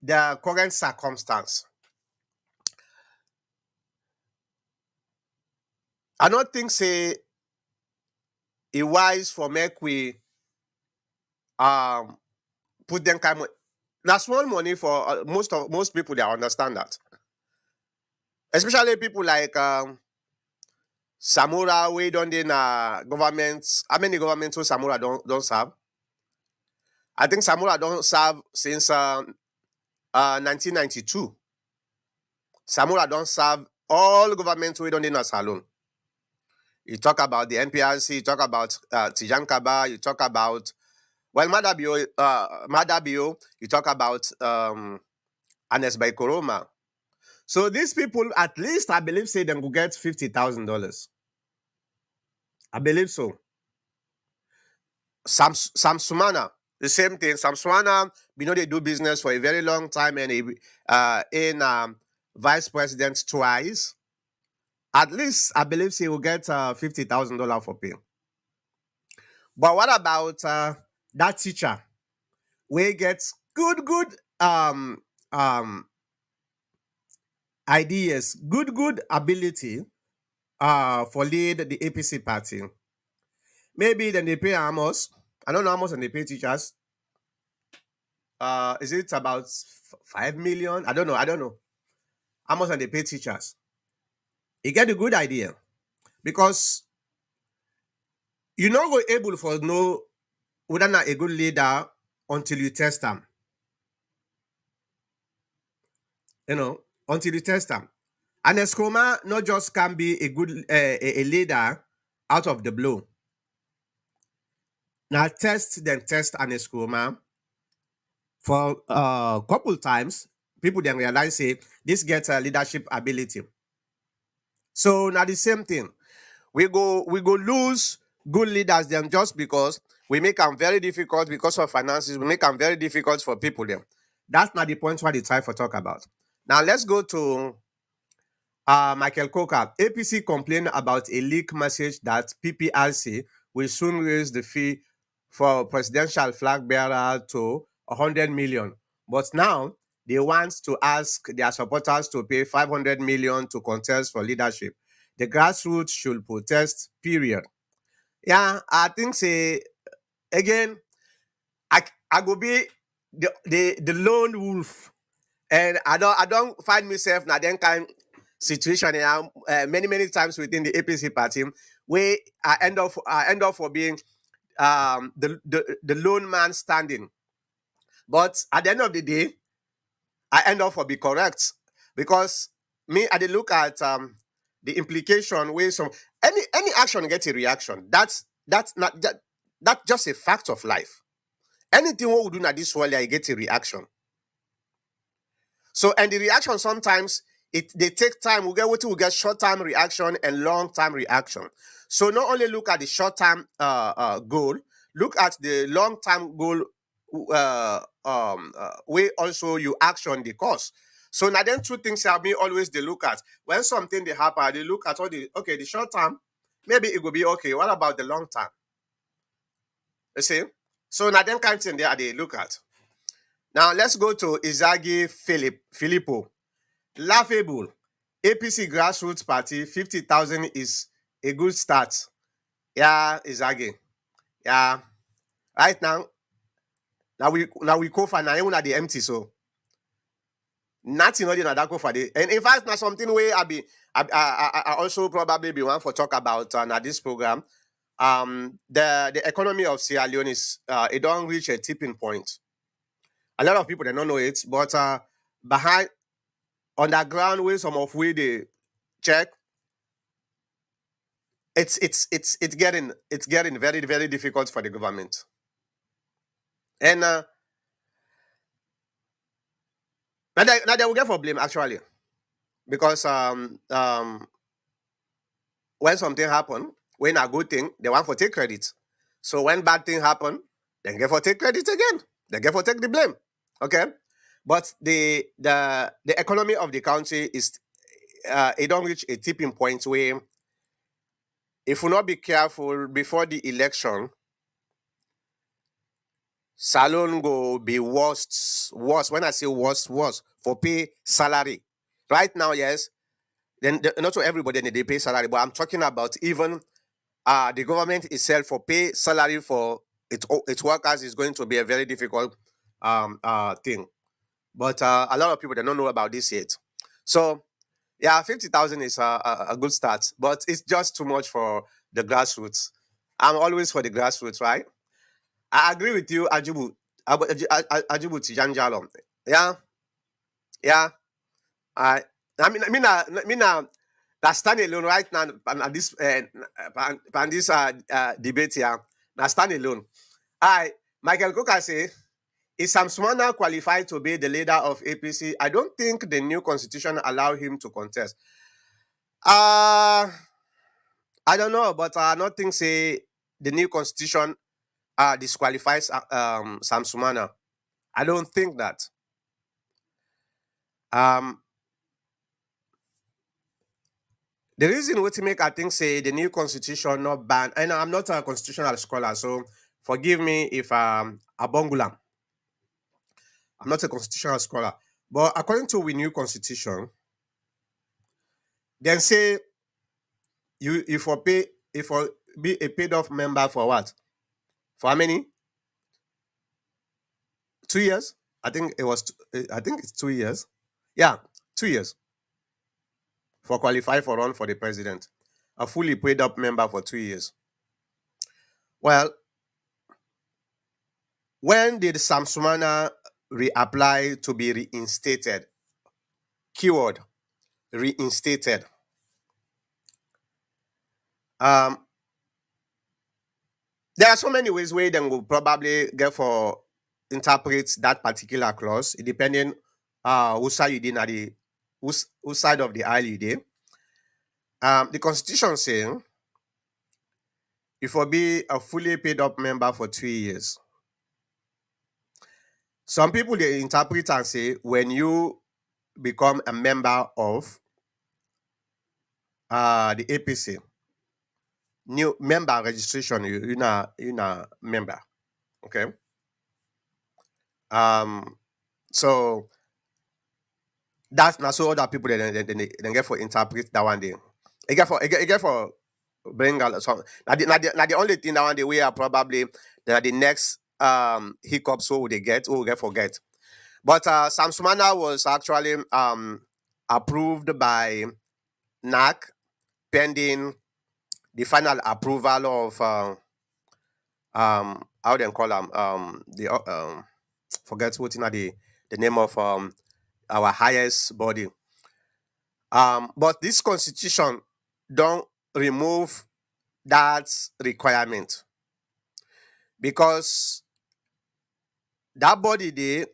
A: the current circumstance. I don't think say it wise for make we put them kind of that's small money for most people that understand that. Especially people like Samura, we don't in governments. How many governments who Samura don't serve? I think Samura don't serve since 1992. Samura don't serve all governments we don't in a salon. You talk about the NPRC, you talk about Tijan Kaba, you talk about Madabio, you talk about Anes Baikoroma. So these people, at least I believe, say them will get $50,000. I believe so. Sam Sumana, the same thing. Sam Sumana, they do business for a very long time, and in vice president twice. At least I believe he will get $50,000 for pay. But what about that teacher? We get good ideas, good ability for lead the APC party. Maybe then they pay Amos. I don't know how much and they pay teachers. Is it about 5 million? I don't know. How much and they pay teachers? You get a good idea. Because you're not going able for know whether not a good leader until you test them. until you test them. And a scroma not just can be a good a leader out of the blue. Now test then test an scroma for a couple times. People then realize say this gets a leadership ability. So now the same thing. We go lose good leaders then just because we make them very difficult because of finances. We make them very difficult for people then. That's not the point what they try for talk about. Now let's go to Michael Coker. APC complained about a leak message that PPRC will soon raise the fee for presidential flag bearer to 100 million. But now they want to ask their supporters to pay 500 million to contest for leadership. The grassroots should protest, period. Yeah, I think say again, I go be the lone wolf, and I don't find myself na then kind situation many times within the APC party where I end up for being the lone man standing. But at the end of the day, I end up for be correct because me I dey look at the implication where some any action gets a reaction. That's just a fact of life. Anything what we do na this world, I get a reaction. So and the reaction sometimes they take time. We get short term reaction and long term reaction. So not only look at the short term goal, look at the long term goal. Way also you action the cause. So now then two things have me always they look at when something they happen. They look at all the short term. Maybe it will be okay. What about the long term? You see. So now then kind of thing they look at. Now let's go to Izagi Filippo. Laughable. APC grassroots party, 50,000 is a good start. Yeah, Izagi. Yeah. Right now we go for now even at the empty so. Nothing other than that go for the and in fact now something where I also probably be one for talk about na this program. The economy of Sierra Leone is it don't reach a tipping point. A lot of people they don't know it, but behind underground where some of we they check, it's getting very very difficult for the government. And now they will get for blame actually because when something happen, when a good thing, they want for take credit. So when bad thing happen, they get for take credit again. They get for take the blame. Okay, but the economy of the country is it don't reach a tipping point where if we not be careful before the election, salon go be worse. When I say worse for pay salary. Right now, yes, then not to everybody they pay salary, but I'm talking about even the government itself for pay salary for its workers is going to be a very difficult thing. But a lot of people they don't know about this yet. So yeah, 50,000 is a good start, but it's just too much for the grassroots. I'm always for the grassroots, right? I agree with you, Ajibu Tijanjalo. Yeah, yeah. I I mean, stand alone right now on this on this debate here. Now stand alone. I Michael Coker say, is Sam Sumana qualified to be the leader of APC? I don't think the new constitution allow him to contest. Uh I don't know, but I don't think say the new constitution disqualifies Sam Sumana. I don't think that. Um the reason what make I think say the new constitution not ban, and I'm not a constitutional scholar, so forgive me if abongulam. I'm not a constitutional scholar. But according to we new constitution, then say you if for pay if for be a paid off member for what? For how many? 2 years? I think it's 2 years. Yeah, 2 years for qualify for run for the president. A fully paid up member for 2 years. Well, when did Sam Sumana reapply to be reinstated? keyword reinstated. Um, there are so many ways where they will probably get for interpret that particular clause, depending whose side you did at the whose side of the aisle you did. The Constitution saying if you be a fully paid up member for 3 years. Some people they interpret and say when you become a member of the APC, new member registration, you're a member. Okay. So that's not so other people they get for interpret that one day. It get for bring a some not the only thing that one day we are probably the next hiccups who they get who will get forget. But Sam Sumana was actually approved by NAC pending the final approval of how they call them the forget what in the name of our highest body. But this constitution don't remove that requirement because that body the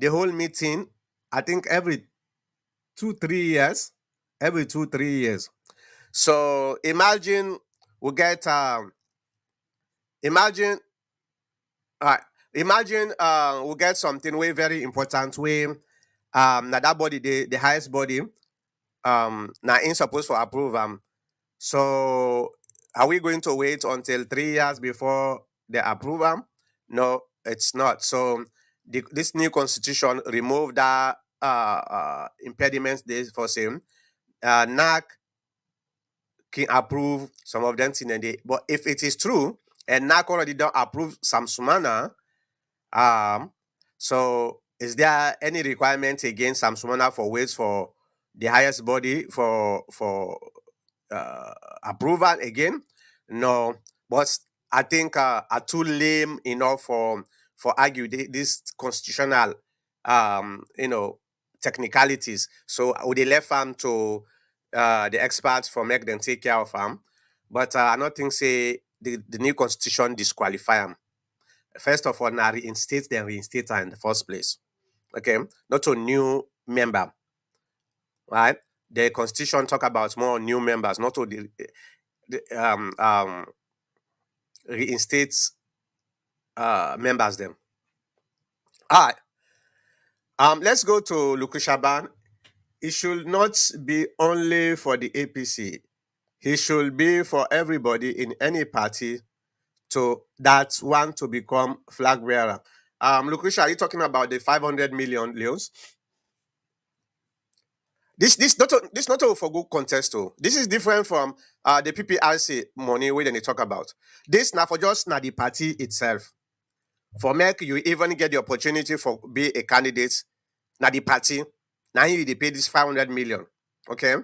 A: whole meeting, I think every 2-3 years, every 2-3 years. So imagine we get imagine imagine we get something way very important way now that body the highest body now ain't supposed to approve so are we going to wait until 3 years before they approve no, it's not. So this new constitution remove that impediments this for same NAC can approve some of them thing and they but if it is true and NAC already don't approve some Sumana, so is there any requirement against Sam Sumana for waits for the highest body for approval again? No, but I think are too lame enough for argue this constitutional technicalities. So would they left farm to the experts for make them take care of them? But I don't think say the new constitution disqualify them. First of all, now reinstate them reinstate her in the first place. Okay, not a new member, right? The constitution talk about more new members, not to the reinstate members them. All right. Let's go to Lukushaban. It should not be only for the APC. It should be for everybody in any party to that want to become flag bearer. Lukusha, are you talking about the 500 million leos? This not for good contest too. This is different from the PPRC money where they talk about. This now for just now the party itself. For make you even get the opportunity for be a candidate now the party. Now you they pay this 500 million. Okay.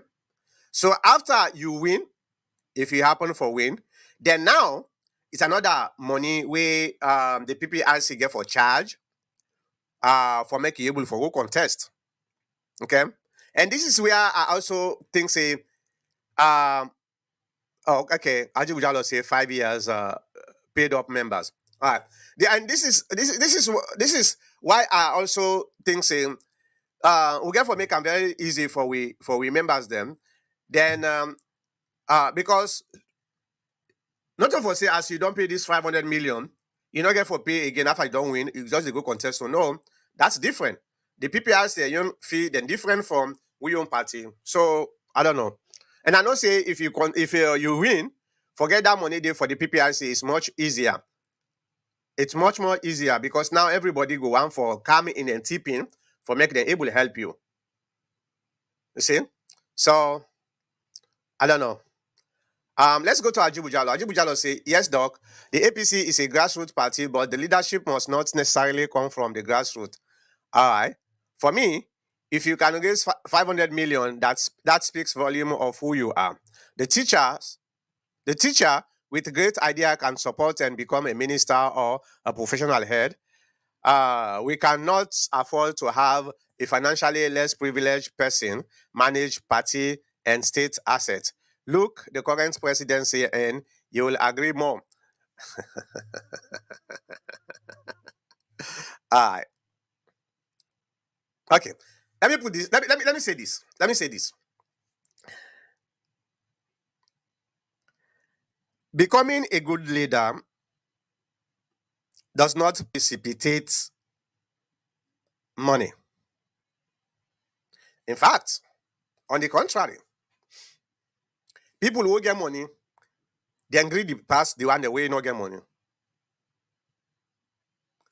A: So after you win, if you happen for win, then now it's another money where the PPRC get for charge for make you able for go contest. Okay. And this is where I also think say oh okay, Aji Bujalo say 5 years paid up members. All right. And this is why I also think say we get for make them very easy for we members them. Then because not of us say as you don't pay this 500 million, you not get for pay again after you don't win, you just dey go contest. So no, that's different. The PPRC your fee then different from we own party. So I don't know. And I know say if you win, forget that money there for the PPRC is much easier. It's much more easier because now everybody go on for coming in and tipping for make them able to help you. You see? So I don't know. Let's go to Ajibujalo. Ajibujalo say, yes, doc, the APC is a grassroots party, but the leadership must not necessarily come from the grassroots. All right. For me, if you can raise 500 million, that speaks volume of who you are. The teacher with a great idea can support and become a minister or a professional head. We cannot afford to have a financially less privileged person manage party and state assets. Look the current presidency and you will agree more. All right. Okay. Let me put this. Let me say this. Let me say this. Becoming a good leader does not precipitate money. In fact, on the contrary, people who get money, they greedy pass the one the way not get money.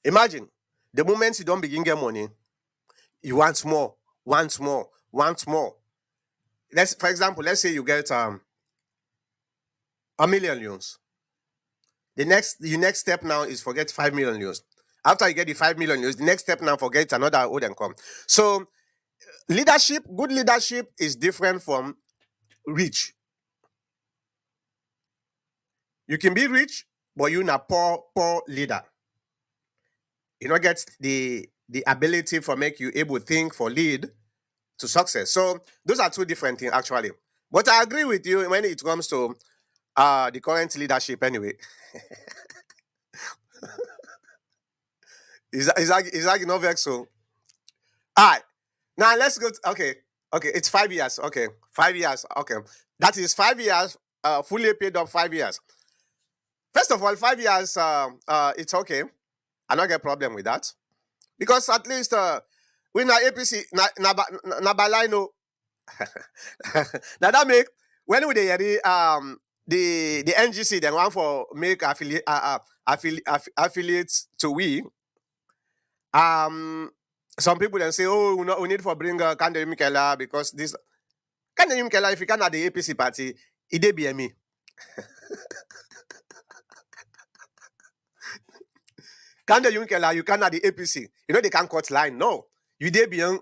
A: Imagine the moment you don't begin get money, you want more, want more, want more. Let's, for example, let's say you get a million loans. The next step now is forget 5 million loans. After you get the 5 million loans, the next step now forget another old income. So leadership, good leadership is different from rich. You can be rich, but you're not poor leader. You don't get the ability for make you able to think for lead to success. So those are two different things actually. But I agree with you when it comes to the current leadership anyway. Is that not vex so? All right. Now let's go. Okay. Okay. It's 5 years. Okay. 5 years. Okay. That is 5 years. Fully paid up 5 years. First of all, 5 years. It's okay. I don't get problem with that because at least we na APC na balino. Now that make when we the NGC then want for make affiliates to we some people then say, oh, we need for bring Kande Mikela because this Kande Mikela, if you can at the APC party, it dey be me. Kande Mikela, you can at the APC. You know they can't cut line. No, you dey be the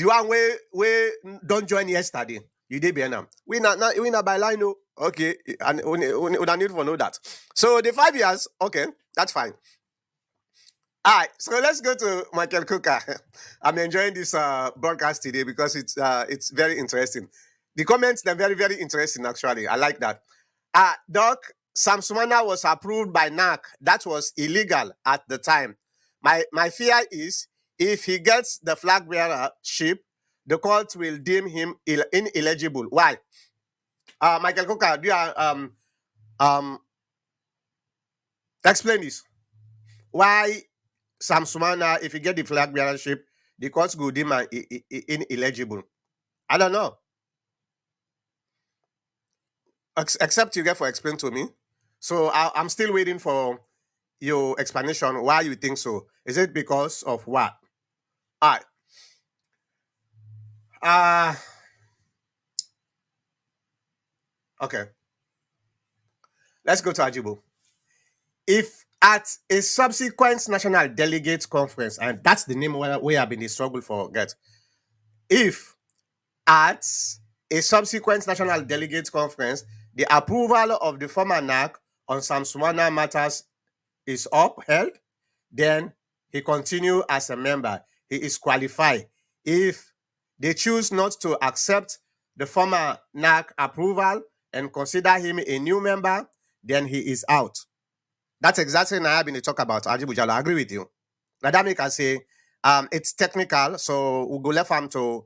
A: one way don't join yesterday. You dey be now. We not by line no. Okay, and we need for know that. So the 5 years, okay, that's fine. All right, so let's go to Michael Cooker. I'm enjoying this broadcast today because it's very interesting. The comments they're very very interesting actually. I like that. Doc, Samsumana was approved by NAC. That was illegal at the time. My fear is if he gets the flag bearership, the court will deem him ineligible. Why? Michael Cooker, do you explain this? Why Samsumana, if you get the flag bearership, the courts will deem him ineligible? I don't know. Except you get for explain to me. So I'm still waiting for your explanation why you think so. Is it because of what? All right. Okay. Let's go to Ajibo. If at a subsequent national delegates conference, and that's the name where we have been in struggle for get. If at a subsequent national delegates conference, the approval of the former NAC on Samsumana matters is upheld, then he continue as a member. He is qualified. If they choose not to accept the former NAC approval and consider him a new member, then he is out. That's exactly what I've been to talk about. Ajibujalo, I agree with you. Now that make I say it's technical, so we'll go left arm to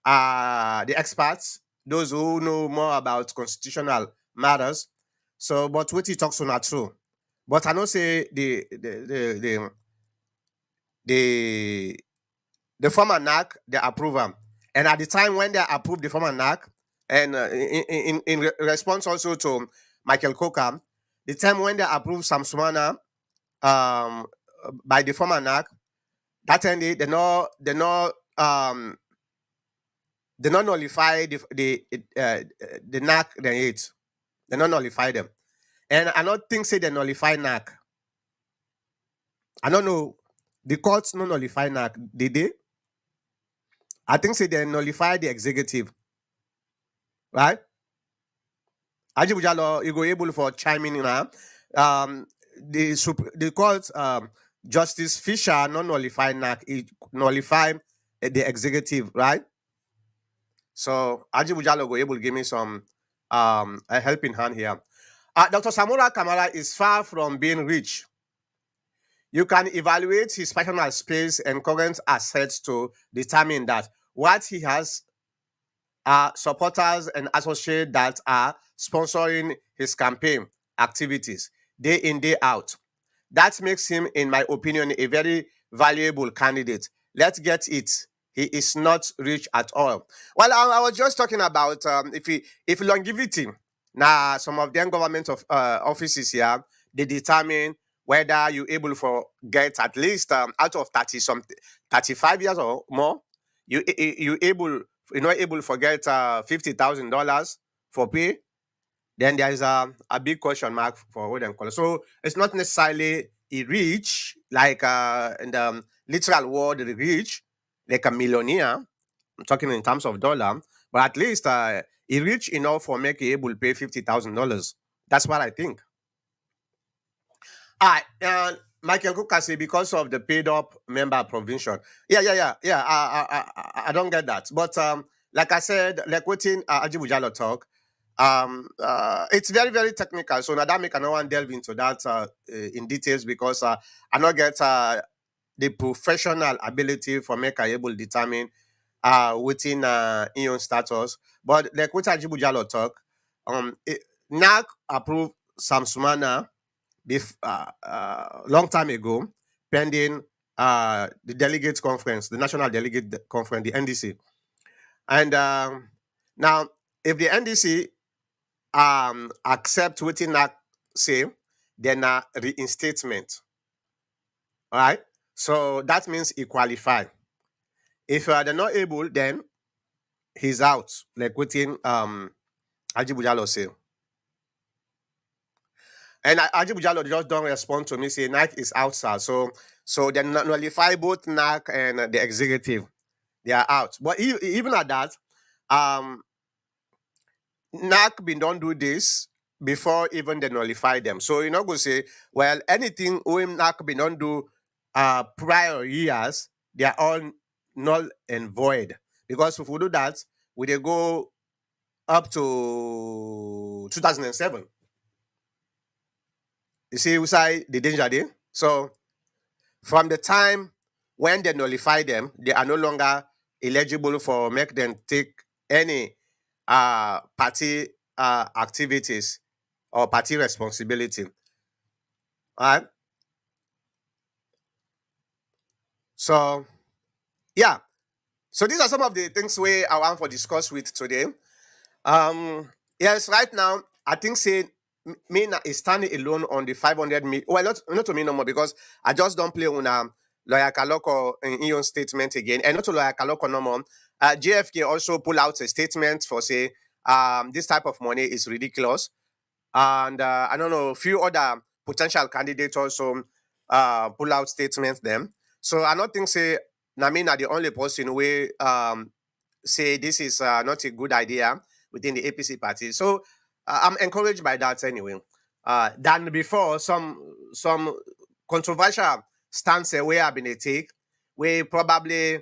A: the experts, those who know more about constitutional matters. So, but what he talks on are true. But I know say the former NAC they approve them, and at the time when they approved the former NAC, and in response also to Michael Coker, the time when they approved Samsumana by the former NAC, that time they not nullify the NAC then it. They not nullify them. And I don't think say they nullify NAC. I don't know. The courts no nullify NAC. Did they? I think say they nullify the executive. Right? Ajibujalo, you go able for chiming in now. The court Justice Fisher not nullify NAC, it nullify the executive, right? So Ajibu Jallo go able to give me some a helping hand here. Dr. Samora Kamara is far from being rich. You can evaluate his personal space and current assets to determine that what he has are supporters and associates that are sponsoring his campaign activities day in, day out. That makes him, in my opinion, a very valuable candidate. Let's get it. He is not rich at all. Well, I was just talking about if longevity. Now, some of them government of offices here, they determine whether you able for get at least out of 30 some 35 years or more, you able not able for get $50,000 for pay, then there is a big question mark for what them call it. So it's not necessarily a rich, like in the literal word, rich, like a millionaire. I'm talking in terms of dollar, but at least he rich enough for making able to pay $50,000. That's what I think. Michael Cook can say because of the paid up member provision. Yeah. I don't get that. But like I said, like what in Ajibu Jallo talk, it's very, very technical. So now that make no one delve into that in details because I not get the professional ability for make I able determine within Ion status. But like what Ajibu Jallo talk, NAC approved Sam Sumana long time ago, pending the delegates conference, the national delegate conference, the NDC. And now, if the NDC accept what NAC say, then reinstatement. All right. So that means he qualify. If they're not able, then he's out. Like within Ajibu Jallo say. And Ajibu Jallo just don't respond to me, say NAC is outside. So they nullify both NAC and the executive. They are out. But even at that, NAC been don't do this before even they nullify them. So you're not going to say, well, anything NAC been don't do prior years, they are all null and void. Because if we do that, we they go up to 2007. You see, we say the danger there. So from the time when they nullify them, they are no longer eligible for make them take any party activities or party responsibility. All right. So yeah. So these are some of the things we I want to discuss with today. Yes, right now I think say me is standing alone on the 500 million. Well, not to me no more because I just don't play on Lawyer Kaloko in your statement again, and not to Lawyer Kaloko no more. JFK also pull out a statement for say this type of money is ridiculous, and I don't know a few other potential candidates also pull out statements them. So I don't think say Namina the only person we say this is not a good idea within the APC party. So I'm encouraged by that anyway. Than before, some controversial stance we have been a take, we probably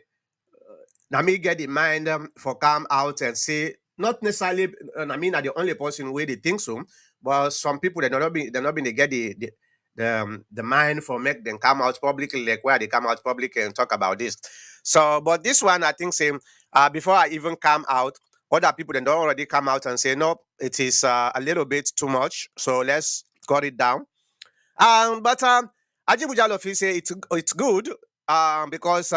A: Nami get in mind for come out and say not necessarily Nami are the only person where they think so, but some people they're not been to get the mind for make them come out publicly like where they come out publicly and talk about this. So, but this one I think same before I even come out, other people then don't already come out and say no, it is a little bit too much. So let's cut it down. But Ajibu Jalofi say it's good because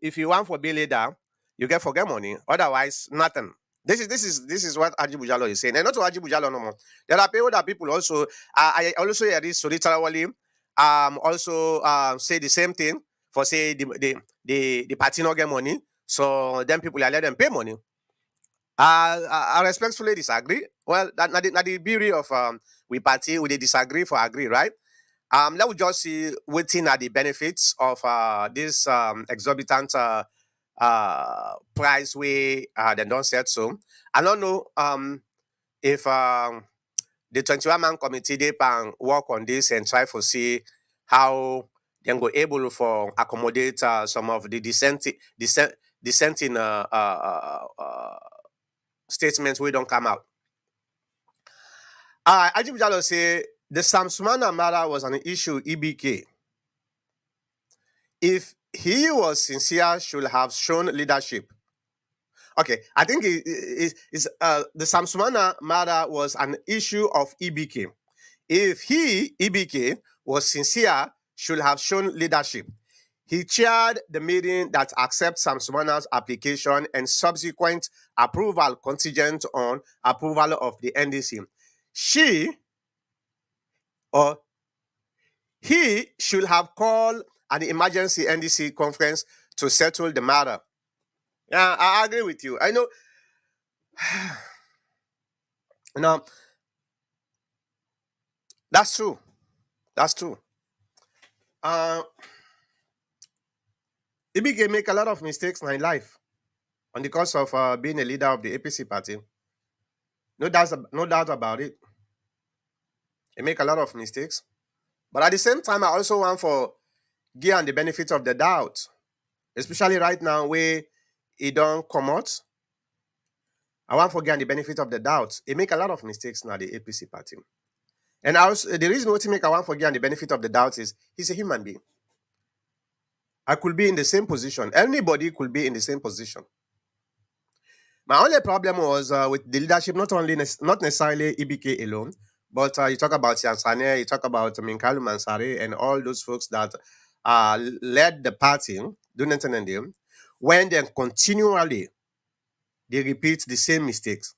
A: if you want for be leader, you get forget money. Otherwise, nothing. This is what Ajibu Jalo is saying. And not to Ajibu Jalo no more. There are other people also. I also hear this literally also say the same thing for say the party not get money. So then people are let them pay money. I respectfully disagree. Well, that the beauty of we party we they disagree for agree, right? Let me just see waiting at the benefits of this exorbitant price we they don't set so. I don't know if the 21-man committee they can work on this and try to see how then go able for accommodate some of the dissenting statements we don't come out. Ajib Jallo say the Samsumana matter was an issue EBK. If he was sincere, should have shown leadership. Okay, I think the Samsumana matter was an issue of EBK. If he, EBK, was sincere, should have shown leadership. He chaired the meeting that accepts Samsumana's application and subsequent approval contingent on approval of the NDC. She or he should have called an emergency NDC conference to settle the matter. Yeah, I agree with you. I know. Now, that's true. That's true. Ibike make a lot of mistakes in my life on the course of being a leader of the APC party. No doubt about it. He make a lot of mistakes. But at the same time, I also want for give and the benefit of the doubt. Especially right now where he don't come out. I want for give and the benefit of the doubt. He make a lot of mistakes now the APC party. And also, the reason what he make I want for give and the benefit of the doubt is he's a human being. I could be in the same position. Anybody could be in the same position. My only problem was with the leadership, not necessarily EBK alone, but you talk about Yansane, you talk about Minkalu Mansari, and all those folks that led the party, when they continually they repeat the same mistakes.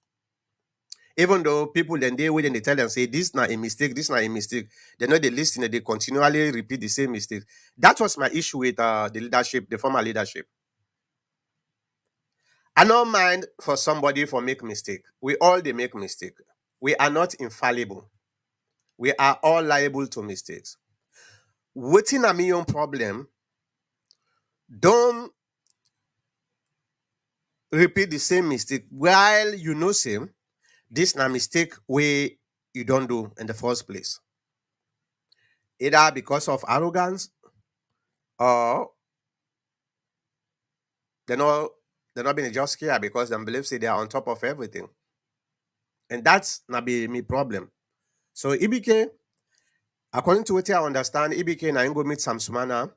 A: Even though people then they wait and they tell them, say, this is not a mistake, this is not a mistake. They know they listen and they continually repeat the same mistakes. That was my issue with the leadership, the former leadership. I don't mind for somebody for make mistake. We all they make mistake. We are not infallible. We are all liable to mistakes. Waiting a million problem, don't repeat the same mistake while you know same. This na mistake where you don't do in the first place. Either because of arrogance or they're not being just care because they believe say they are on top of everything. And that's not be me problem. So EBK, according to what I understand, EBK na go meet Samsumana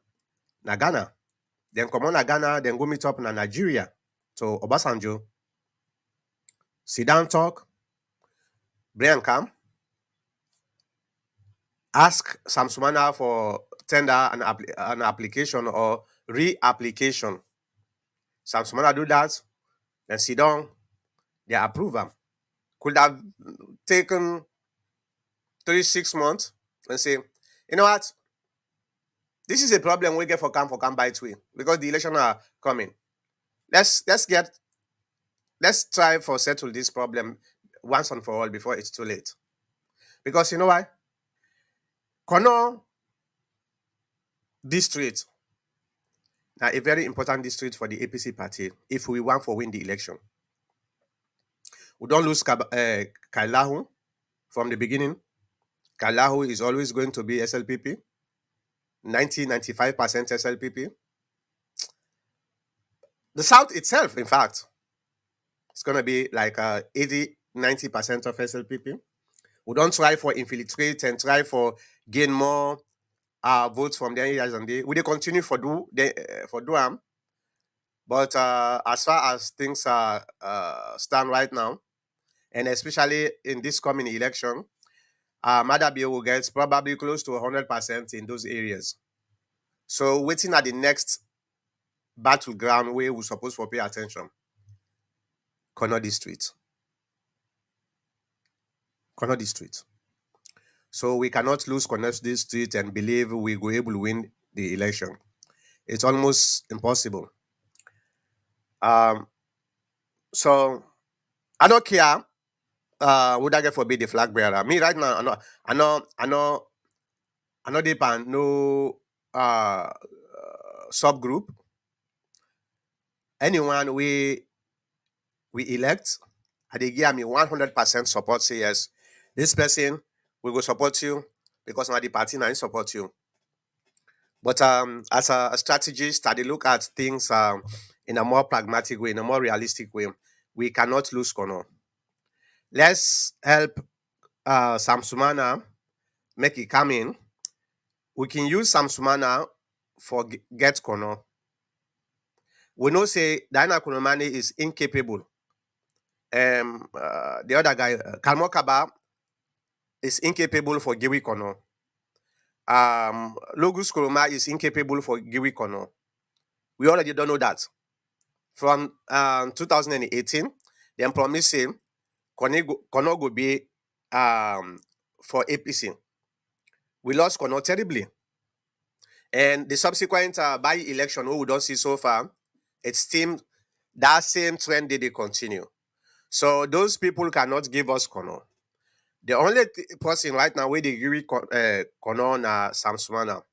A: na Ghana. Then come on na Ghana, then go meet up na Nigeria. So Obasanjo, sit down talk, Brian Kam, ask Samsumana for tender an application or reapplication. Samsumana do that, then sit down, they approve them. Could have taken 36 months and say, you know what? This is a problem we get for come by its way because the election are coming. Let's try for settle this problem once and for all before it's too late. Because you know why? Kono district now a very important district for the APC party if we want for win the election. We don't lose Kailahu from the beginning. Kailahu is always going to be SLPP. 95% SLPP. The South itself, in fact, it's going to be like 80-90% of SLPP. We don't try for infiltrate and try for gain more votes from the areas and they. We dey continue for do am. But as far as things stand right now, and especially in this coming election, Madabia will get probably close to 100% in those areas. So waiting at the next battleground where we're supposed to pay attention. Kono District. So we cannot lose Kono District and believe we will able to win the election. It's almost impossible. So I don't care. Would I get for be the flag bearer? Me right now, I know deep and no subgroup. Anyone we elect, they give me 100% support. Say yes, this person we will support you because now the party now support you. But as a strategist, I dey look at things in a more pragmatic way, in a more realistic way. We cannot lose Kono. Let's help Sam Sumana make it come in. We can use Sam Sumana for get Kono. We know say Diana Konomani is incapable. The other guy, Kalmokaba, is incapable for Giwi Kono. Logus Kuruma is incapable for Giwi Kono. We already don't know that. From 2018, they promised him Kono go be for APC. We lost Kono terribly. And the subsequent by-election, what we don't see so far, it seems that same trend did continue. So those people cannot give us Kono. The only person right now where they give Kono na Sam Sumana.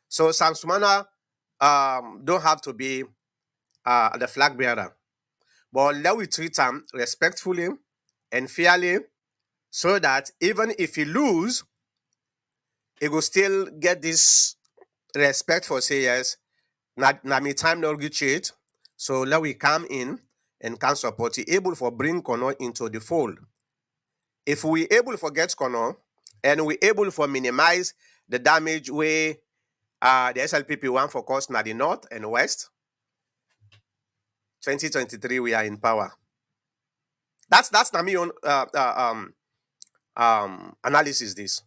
A: So Sam Sumana don't have to be the flag bearer. But let we treat him respectfully and fairly so that even if he lose, he will still get this respect for say yes, not me time no good cheat. So let we come in and can support he able for bring Kono into the fold. If we able for get Kono and we able for minimize the damage where the SLPP want for cost na the north and west, 2023 we are in power. That's na me own analysis this.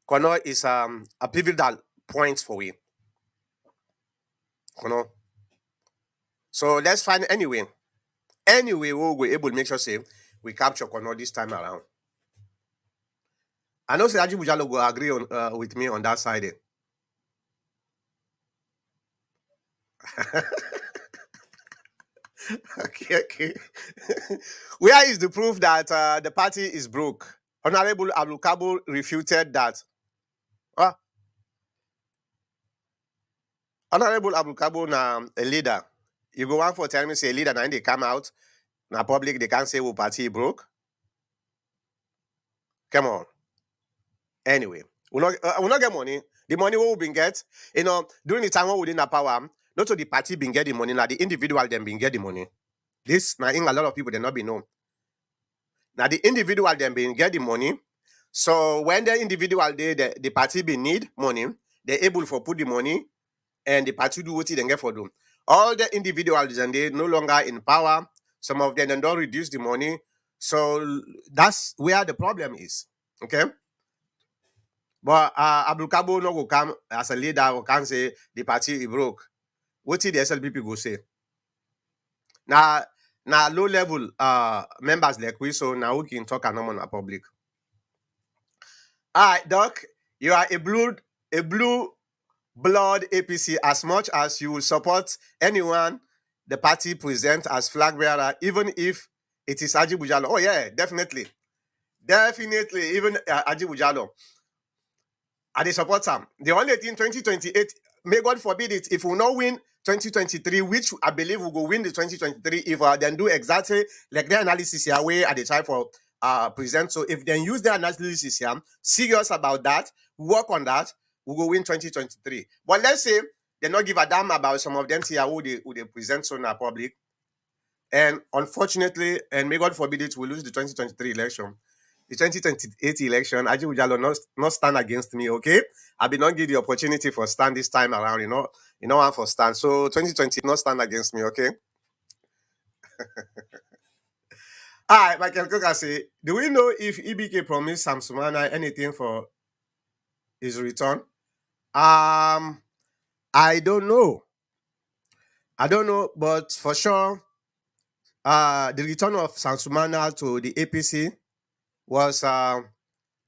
A: Kono is a pivotal point for we. Kono. So let's find anyway we're able to make sure say we capture Kono this time around. I know say Aji Bujalo will agree on with me on that side. Okay. Where is the proof that the party is broke? Honorable Abdul Kabo refuted that. Honorable Abdul Kabo na a leader. You go on for telling me say a leader and they come out na public they can't say who party broke. Come on. Anyway, we not get money. The money we been get, during the time when we didn't power, not to the party been get the money, now the individual them been get the money. This now in a lot of people they not be known. Now the individual them been get the money. So when the individual the party be need money, they're able for put the money and the party do what they get for them. All the individuals and they no longer in power. Some of them don't reduce the money. So that's where the problem is. Okay. But Abdul Kabo no go come as a leader who can say the party is broke. What did the SLPP go say? Now low level members like we so now we can talk and on public. All right, Doc, you are a blue blood APC as much as you will support anyone the party present as flag bearer, even if it is Aji Bujalo. Oh yeah, definitely. Even Aji Bujalo. I support him. The only thing 2028, may God forbid it, if we not win 2023, which I believe we will win the 2023 if then do exactly like the analysis here where at the time for present. So if they use the analysis here, serious about that, work on that, we will win 2023. But let's say they not give a damn about some of them here who they present so in our public. And unfortunately, and may God forbid it, we lose the 2023 election. The 2028 election, Aji Ujalo not stand against me, okay? I will not give the opportunity for stand this time around, one for stand. So 2020 not stand against me, okay? All right, Michael Cook say, do we know if EBK promised Sam Sumana anything for his return? I don't know. But for sure, the return of Sam Sumana to the APC was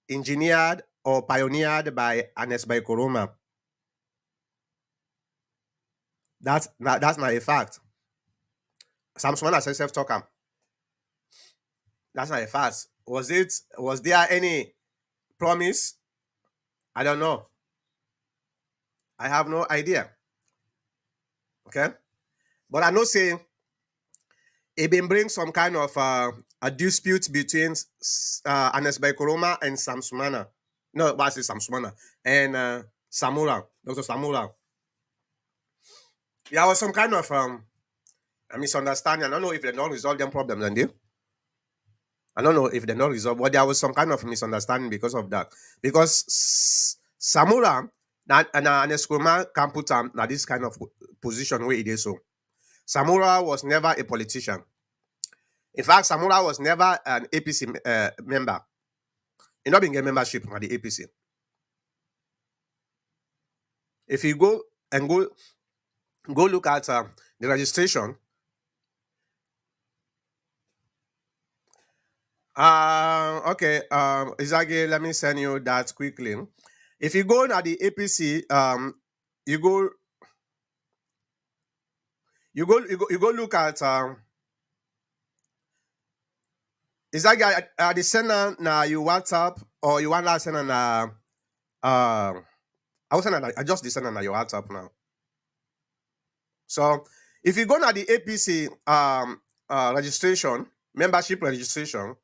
A: engineered or pioneered by Anes Koroma. That's not a fact. Sam Sumana said self-talker. That's not a fact. Was there any promise? I don't know. I have no idea. Okay? But I know saying it been bring some kind of a dispute between Anes Koroma and Sam Sumana. No, what's it, Sam Sumana? And Samura, Dr. Samura. There was some kind of a misunderstanding. I don't know if they don't resolve them problems, and they. I don't know if they not resolved, but there was some kind of misunderstanding because of that. Because Samura and Eskroma can put na this kind of position where it is so. Samura was never a politician. In fact, Samura was never an APC member. He not been a membership at the APC. If you go and go look at the registration, okay, Izagi, let me send you that quickly. If you go at the APC, you go look at Izagi, the sender na you WhatsApp or you want to send na I was sending I just send na your WhatsApp now. So if you go to the APC registration, membership registration,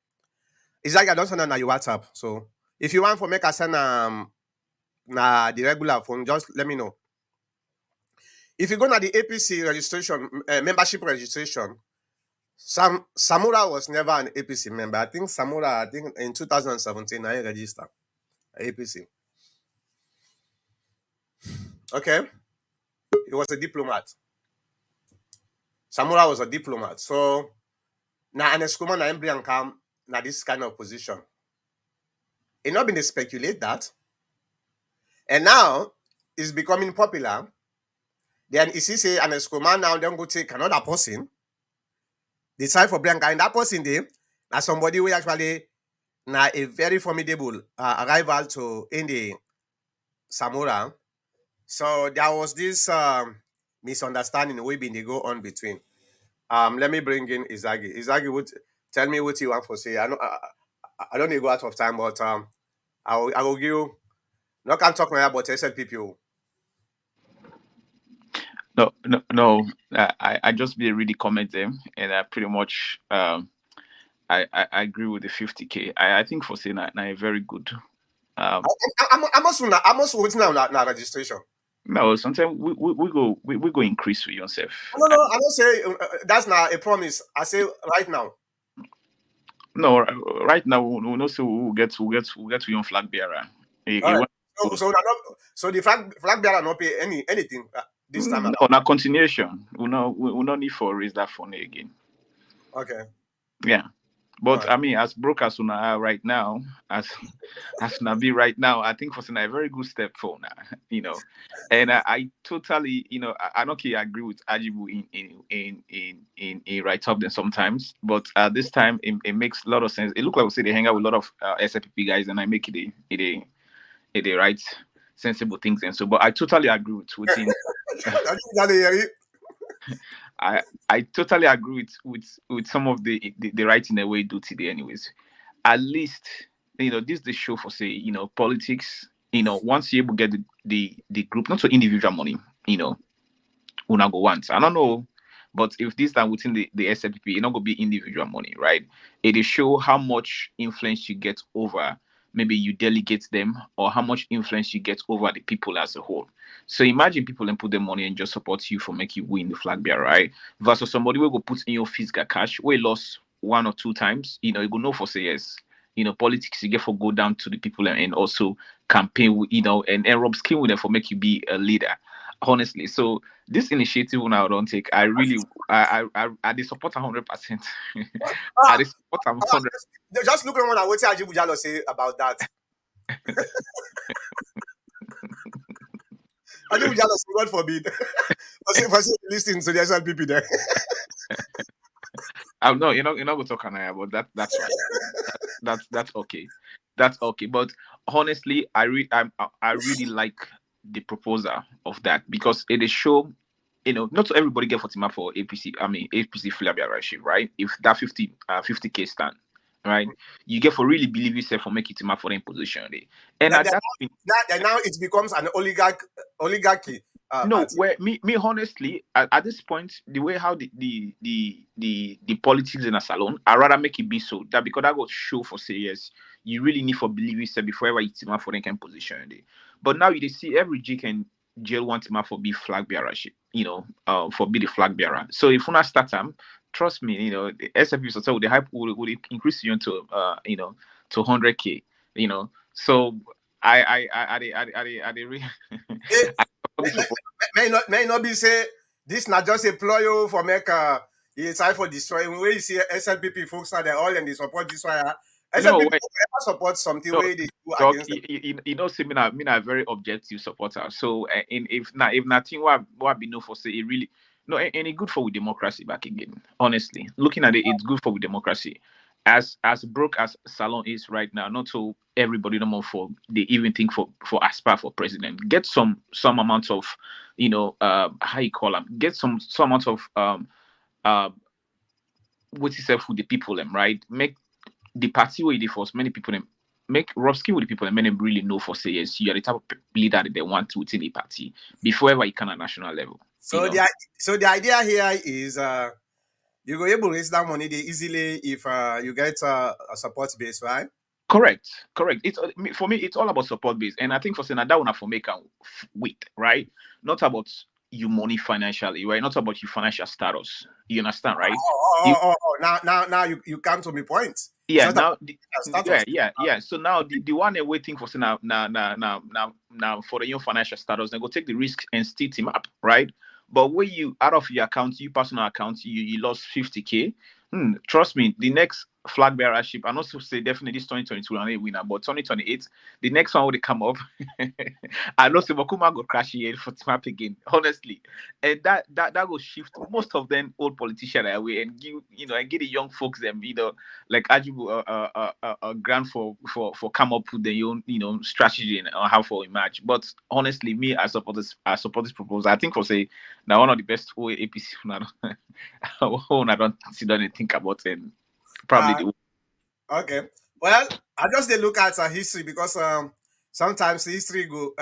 A: it's like I don't send on your WhatsApp. So if you want for make a send na the regular phone, just let me know. If you go to the APC registration, membership registration, Samura was never an APC member. I think Samura, in 2017, I registered APC. Okay, he was a diplomat. Samura was a diplomat. So now an Eskroma na embryo come na this kind of position. It not been to speculate that. And now it's becoming popular. Then you see say an Eskroma now then go take another person, decide for Bianca, and that person there, now somebody who actually now a very formidable arrival to in the Samura. So there was this misunderstanding we been they go on between. Let me bring in Izagi. Izagi would tell me what you want to say. I don't need to go out of time, but I will give you. No, can't talk now about SLPPO.
C: I just be really comment them, and I pretty much I agree with the 50K. I think for saying that a very good.
A: I'm also waiting now registration.
C: No, sometimes we go increase with yourself.
A: No, I don't say that's not a promise. I say right now.
C: No, right now we know so we'll get to young flag bearer.
A: So the flag bearer not pay anything this time around.
C: On a continuation, we no need for raise that phone again.
A: Okay.
C: Yeah. But I mean, as brokers right now, as Nabi right now, I think for a very good step for now, and I totally, I don't agree with Ajibu in write up then sometimes, but this time it makes a lot of sense. It looks like we say they hang out with a lot of SFP guys, and I make it a right sensible things, and so. But I totally agree with him. I totally agree with some of the writing the way you do today anyways. At least, this is the show for say, politics, once you able to get the group, not so individual money, una go once. I don't know, but if this time within the SLPP, it's not gonna be individual money, right? It is show how much influence you get over maybe you delegate them, or how much influence you get over the people as a whole. So imagine people and put their money and just support you for make you win the flag bearer, right? Versus somebody will go put in your physical cash, we lost 1 or 2 times, you go know for say yes. Politics you get for go down to the people and also campaign, and rub skin with them for make you be a leader. Honestly, so this initiative when I don't take, I really, I support 100%. I support 100%.
A: Just look around at what Ajibu Jalo say about that. Ajibu Jalo say, God forbid. For listening to the SLPP there.
C: No, you're not going to talk about that. That's right. That's okay. That's okay. But honestly, I really like the proposal of that, because it is show, not everybody get Fatima for APC. I mean APC Flagbearership, right? If that 50K stand, right, you get for really believe yourself for make it for the position, and now it becomes an oligarchy No,
A: party.
C: where me honestly, at this point, the way how the politics in a salon, I rather make it be so that because I got show for say yes, you really need for believe yourself before ever you team up for any kind of position there. But now you dey see every G can jail one team up for be flag bearership, for be the flag bearer. So if you not start them, trust me, the SFP so the hype will increase you to to 100K, So I really
A: Eh,
C: I
A: may,
C: totally
A: may,
C: support.
A: may not be say this not just a ploy for make it's time for destroying. Where you see SLPP folks are they all and they support this one.
C: No,
A: SLPP
C: wait,
A: ever support something
C: no,
A: where they do
C: Doc,
A: against them.
C: see, me na very objective supporter. So, if nothing, what be no for say it really no, and it good for with democracy back again. Honestly, looking at it, it's good for with democracy. As broke as Salon is right now, not so everybody no more for they even think for aspire for president. Get some amount of how you call them. Get some amount of uh what is for the people them right. Make the party where they force many people them make rough skin with the people and many them really know for say yes, you are the type of leader that they want within a party before ever you can at national level.
A: So the idea here is you go able to raise that money they easily if you get a support base, right?
C: Correct, correct. It's for me, it's all about support base, and I think for saying that one for make a wait, right? Not about you money financially, right? Not about your financial status. You understand, right? You
A: Now you come to me point. It's
C: yeah
A: not about
C: now
A: status.
C: yeah. So now the one they're waiting for say now for the young financial status, they go take the risk and steal him up, right? But when you out of your account, your personal account, you lost 50K. Trust me, the next flag bearership, and also say definitely this 2022 and a winner, but 2028, the next one will come up. I know Sebokuma go crash here for Timap again, honestly. And that will shift most of them old politicians away and give and get the young folks them, like Ajibu a grant for come up with their own strategy and how for emerge. But honestly, me I support this proposal. I think for say now one of the best APC I don't sit down and think about it. Probably
A: Uh,
C: the
A: okay. Well, I just they look at history because sometimes history go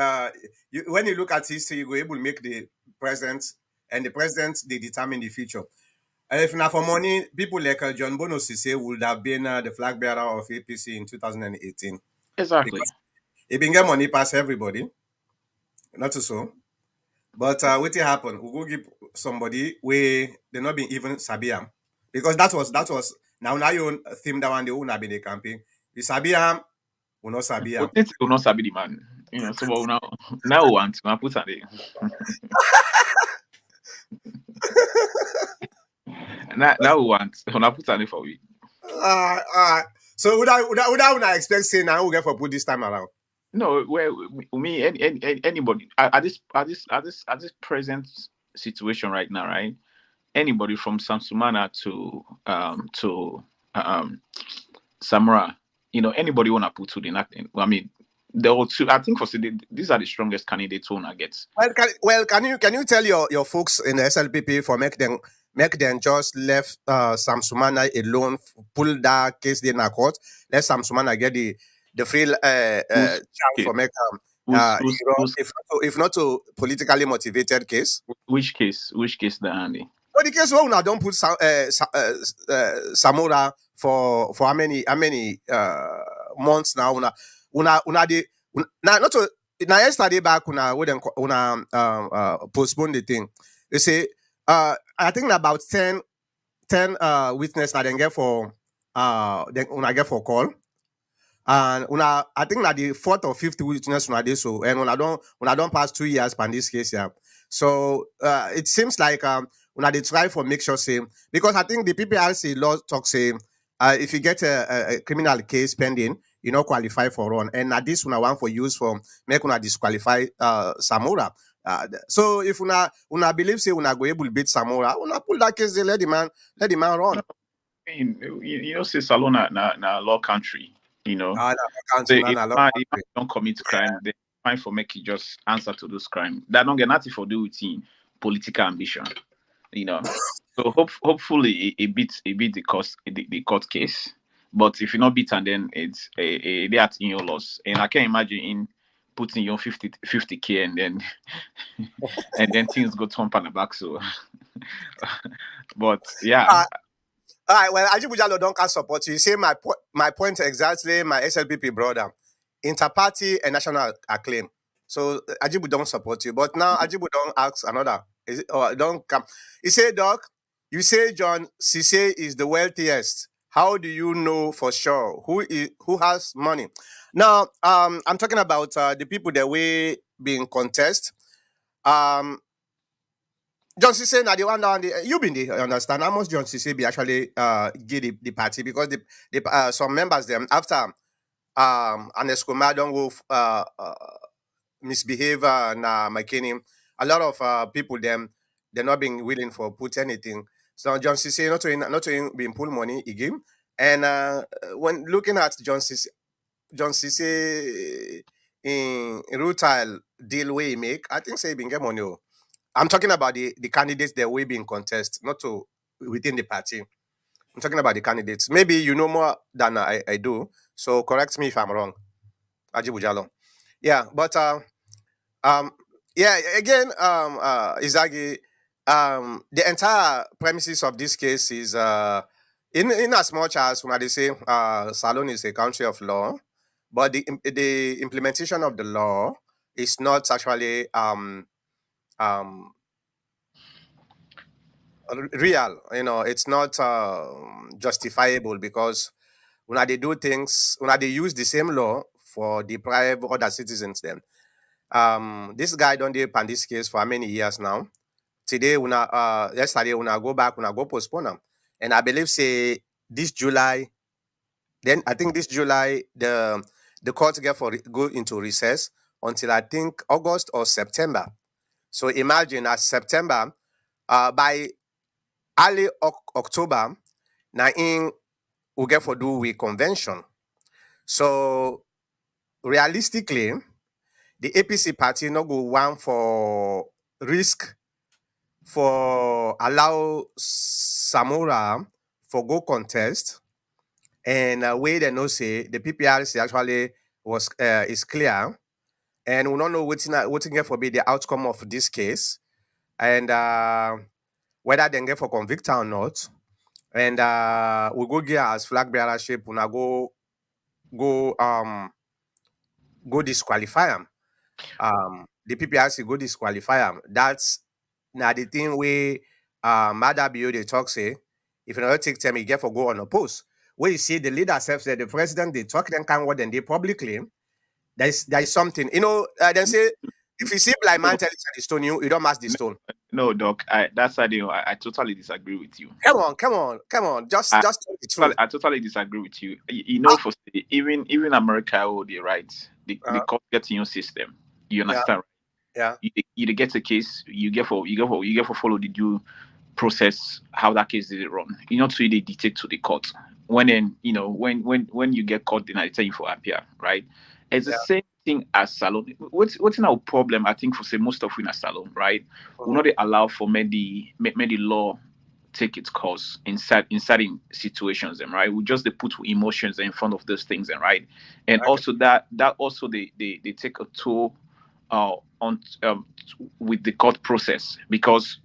A: when you look at history, you go able to make the present and the present they determine the future. And if not for money, people like John Bono Sise would have been the flag bearer of APC in 2018
C: exactly.
A: because he been get money past everybody, not so. But what will happen? We go give somebody where they not been even Sabiam. Because that was now you theme that one they won't have been the campaign. You Sabiam, we not
C: But
A: Sabiam.
C: this will not be the man. So but now we want to put on it. Now we want to put on it for we.
A: So would I expect say now we get for put this time around?
C: No, where me anybody at this present situation right now, right? Anybody from Samsumana to Samura, anybody wanna put to the nothing. I mean, there were two. I think for these are the strongest candidates wanna get.
A: Can you tell your folks in the SLPP for make them just left Sam Sumana alone, pull that case in a court, let Sam Sumana get the free
C: Who's
A: chance
C: case?
A: for make
C: Who's
A: if not to politically motivated case.
C: which case? Which case the Andy?
A: But the case where una don't put Samora for how many months now una the now not to now yesterday back una postpone the thing. They say I think about 10 witness that then get for then una get for call. And una, I think that the fourth or fifth witness una dey so, and una don't pass 2 years on this case here. So it seems like una they try for make sure say because I think the PPRC law talk say if you get a criminal case pending, you not qualify for run, and at this una want for use for make una disqualify Samora. So if una believe say una go able to beat Samora, una pull that case, they let the man run.
C: I mean, say Salon na law country.
A: Ah, na
C: So
A: country, man, I love
C: if man don't commit crime, then fine for make you just answer to those crime. That don't get nothing for do with in political ambition. So hopefully it beat the court case. But if you not beat and then it's a they at in your loss. And I can imagine in put in your 50K and then and then things go thump on the back. So, but yeah.
A: All right, well, Ajibujalo don't can support you. Say my point exactly, my SLPP brother. Interparty and national acclaim. So Ajibu don't support you. But now Ajibu don't ask another. Is it, or don't come. He say, Doc, you say John Cisse is the wealthiest. How do you know for sure who has money? Now, I'm talking about the people that we being contest. John Cisse now the one down the you been there, understand how much John Cisse be actually give the party because the some members them after and Escoma don't go misbehave na McKinney. A lot of people them they're not being willing for put anything. So John Cisse not to being pull money again. And when looking at John Cisse in rutile deal we make, I think say he been get money. Oh. I'm talking about the candidates that we be in contest, not to within the party. I'm talking about the candidates. Maybe you know more than I do. So correct me if I'm wrong. Ajibujalo. Yeah, but um yeah, again, Izagi, the entire premises of this case is in as much as when they say Salon is a country of law, but the implementation of the law is not actually um real. You know, it's not justifiable because when they do things, when they use the same law for deprive other citizens, then this guy don't dey pan this case for how many years now? Today, yesterday, when I go back, when I go postpone them, and I believe say this July, then I think this July the court go into recess until I think August or September. So imagine at September, by early October, now in we get for do we convention. So realistically, the APC party no go one for risk for allow Samora for go contest and way they know say the PPRC actually was is clear and we don't know what's get for be the outcome of this case and whether they get for convict or not and we go get as flag bearership we go go disqualify them. The PPRC go disqualify them. That's now the thing where Mother Bio they talk say if you not take time, you get for go on a post. Where you see the leader self say the president they talk then can what then they publicly there is something. You know, then say if you see blind man tell you the stone, you don't mask the stone.
C: No, Doc, that's I totally disagree with you.
A: Come on. Just tell the truth.
C: I totally disagree with you. You know, for even America, all the rights, the court gets in your system. You understand?
A: Yeah.
C: You get a case, you get for follow the due process how that case did it run. You not so they dictate to the court. When then when you get caught, then I tell you for appear, right? It's the same thing as salon. What's our problem? I think for say most of we in a salon, right? We not allow for many law take its course in certain situations, and right, we just they put emotions in front of those things, and right, and also that also they take a toll on with the court process because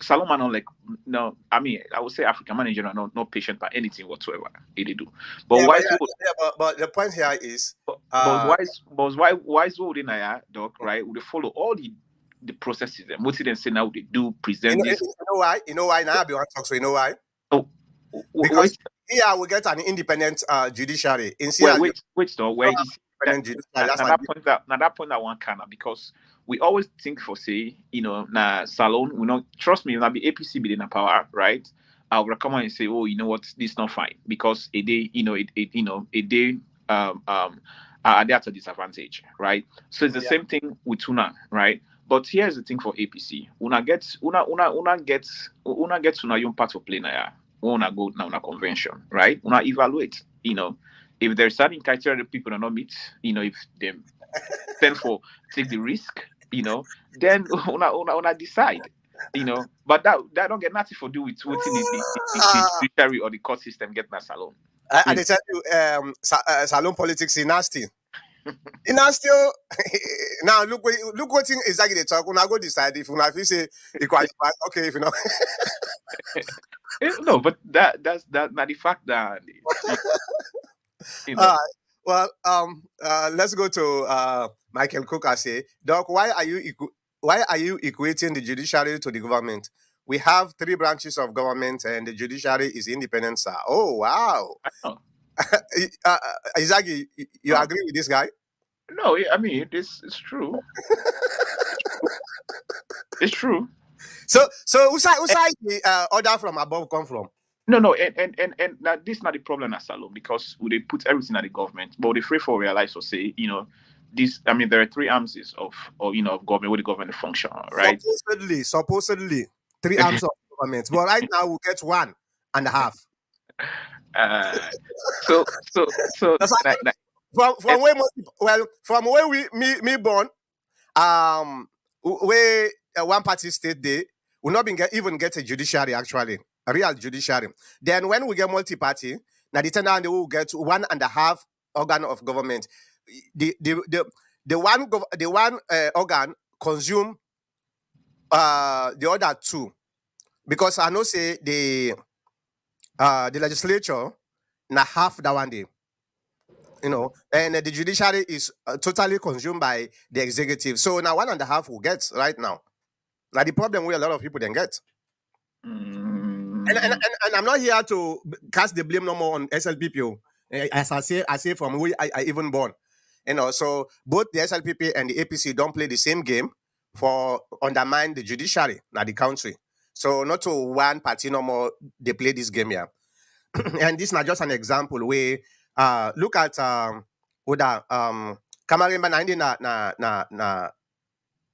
C: Salomon not like no, I mean I would say African manager are not patient by anything whatsoever they do, but
A: but the point here is
C: why is what in Doc, right? Would they follow all the processes and what they say now they do present this.
A: You know why now I be want to talk so you know why?
C: Oh,
A: because here we get an independent judiciary in
C: Sierra Leone. Wait, though, where he's that point I want Canada because we always think for say, na salon, we not trust me, na be APC be in a power, right? I will come and say, oh, you know what, this is not fine because a day, a day are there at a disadvantage, right? So it's the same thing with Tuna, right? But here's the thing for APC. Una get to know your part of play now. Una go now on a convention, right? Una evaluate, if there's certain criteria that people do not meet, if they tend for take the risk, then una decide, But that don't get nothing to do with what the judiciary or the court system get in a salon.
A: I tell you, salon politics is nasty. You know, still now look what thing exactly they talk. When I go decide if I feel say it qualify, okay, if you know.
C: No, but that's not the fact that you, you know.
A: Uh, well, let's go to Michael Cook. I say, Doc, why are you equating the judiciary to the government? We have three branches of government, and the judiciary is independent, sir. Oh wow,
C: I know.
A: Isaac, you
C: No,
A: agree with this guy?
C: no. I mean, it's true. It's true.
A: So who side the order from above come from?
C: No, no, and that this not the problem at Salon because they put everything at the government, but the free for realize or say, this. I mean, there are three arms of government where the government function, right?
A: Supposedly, three arms of government, but right now we get one and a half.
C: So
A: That's why
C: that,
A: from where most people, well from where me born where one party state they will not even get a judiciary actually a real judiciary. Then when we get multi-party, now the turn they will get one and a half organ of government. The one organ consume the other two because I know say the legislature na half that one day. And the judiciary is totally consumed by the executive. So now one and a half will get right now. Now the problem where a lot of people then get. And I'm not here to cast the blame no more on SLPP. As I say from where I even born. So both the SLPP and the APC don't play the same game for undermine the judiciary now the country. So not to one party no more they play this game here. And this is not just an example where look at Uda Kamarimba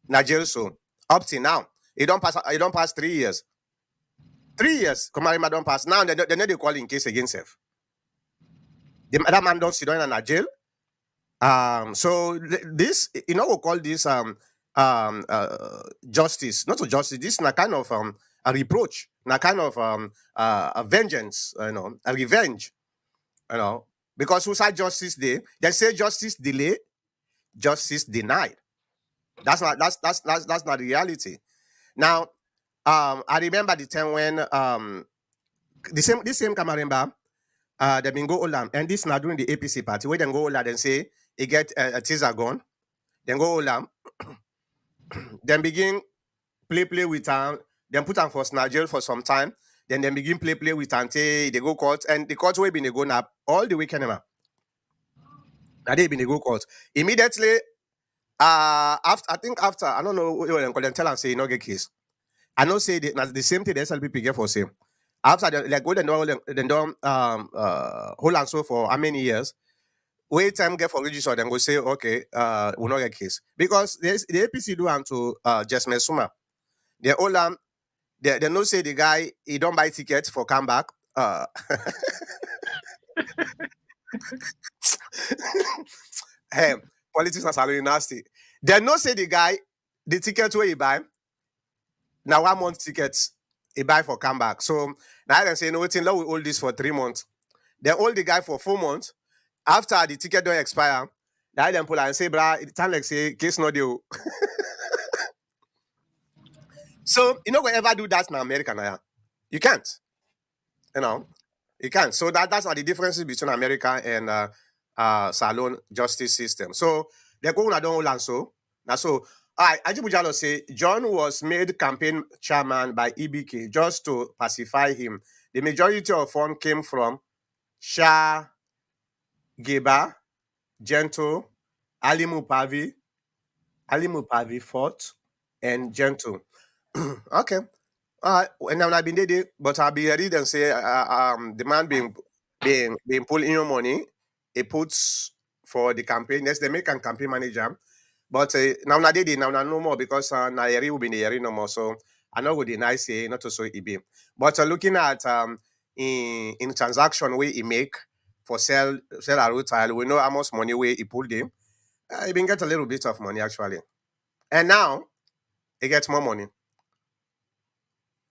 A: na jail so up to now. It don't pass 3 years. 3 years, Kamarimba don't pass. Now they know they call in case against him. That man don't sit down in a jail. So this, we call this justice, not to justice. This is a kind of a reproach, a kind of a vengeance, a revenge, because who said justice day? They say justice delay, justice denied. That's not the reality. Now, I remember the time when this same Kamaremba, they been go Olam, and this now during the APC party, where they go Olam and say he get a teaser gun, then go Olam, then begin play with them, then put them for jail for some time, then they begin play with them, they go court, and the court will be they go up all the weekend. Now they been they go court immediately. After I don't know what they tell and say no get case. I know say the same thing the SLPP get for same. After they go then don't hold on so for how many years? Wait time get for register, then go say okay, we'll not get case because the APC do want to just Suma. They all they know say the guy he don't buy tickets for comeback. Hey, politics are really nasty. They know say the guy the ticket where he buy now 1 month tickets he buy for comeback. So now they say no waiting, let we hold this for 3 months. They hold the guy for 4 months. After the ticket don't expire, they then pull and say, brah, it sound like say case no deal. So you know ever do that in America now? You can't. You can't. So that's are the differences between America and Salon justice system. So they go on don't hold so. Now so Ajibujalo say John was made campaign chairman by EBK just to pacify him. The majority of funds came from Shah Geba, Gentle, Alimu Pavi Fort, and Gentle. Okay. And I've been there, but I'll be ready and say the man being pulled in your money, he puts for the campaign. Yes, they make a campaign manager. But now I did it now no more because now Yeri will be in the Yeri no more. So I know what the nice say not to so it be. But looking at in transaction where he make for sell a road tile, we know how much money where he pulled him. He been get a little bit of money actually. And now he gets more money.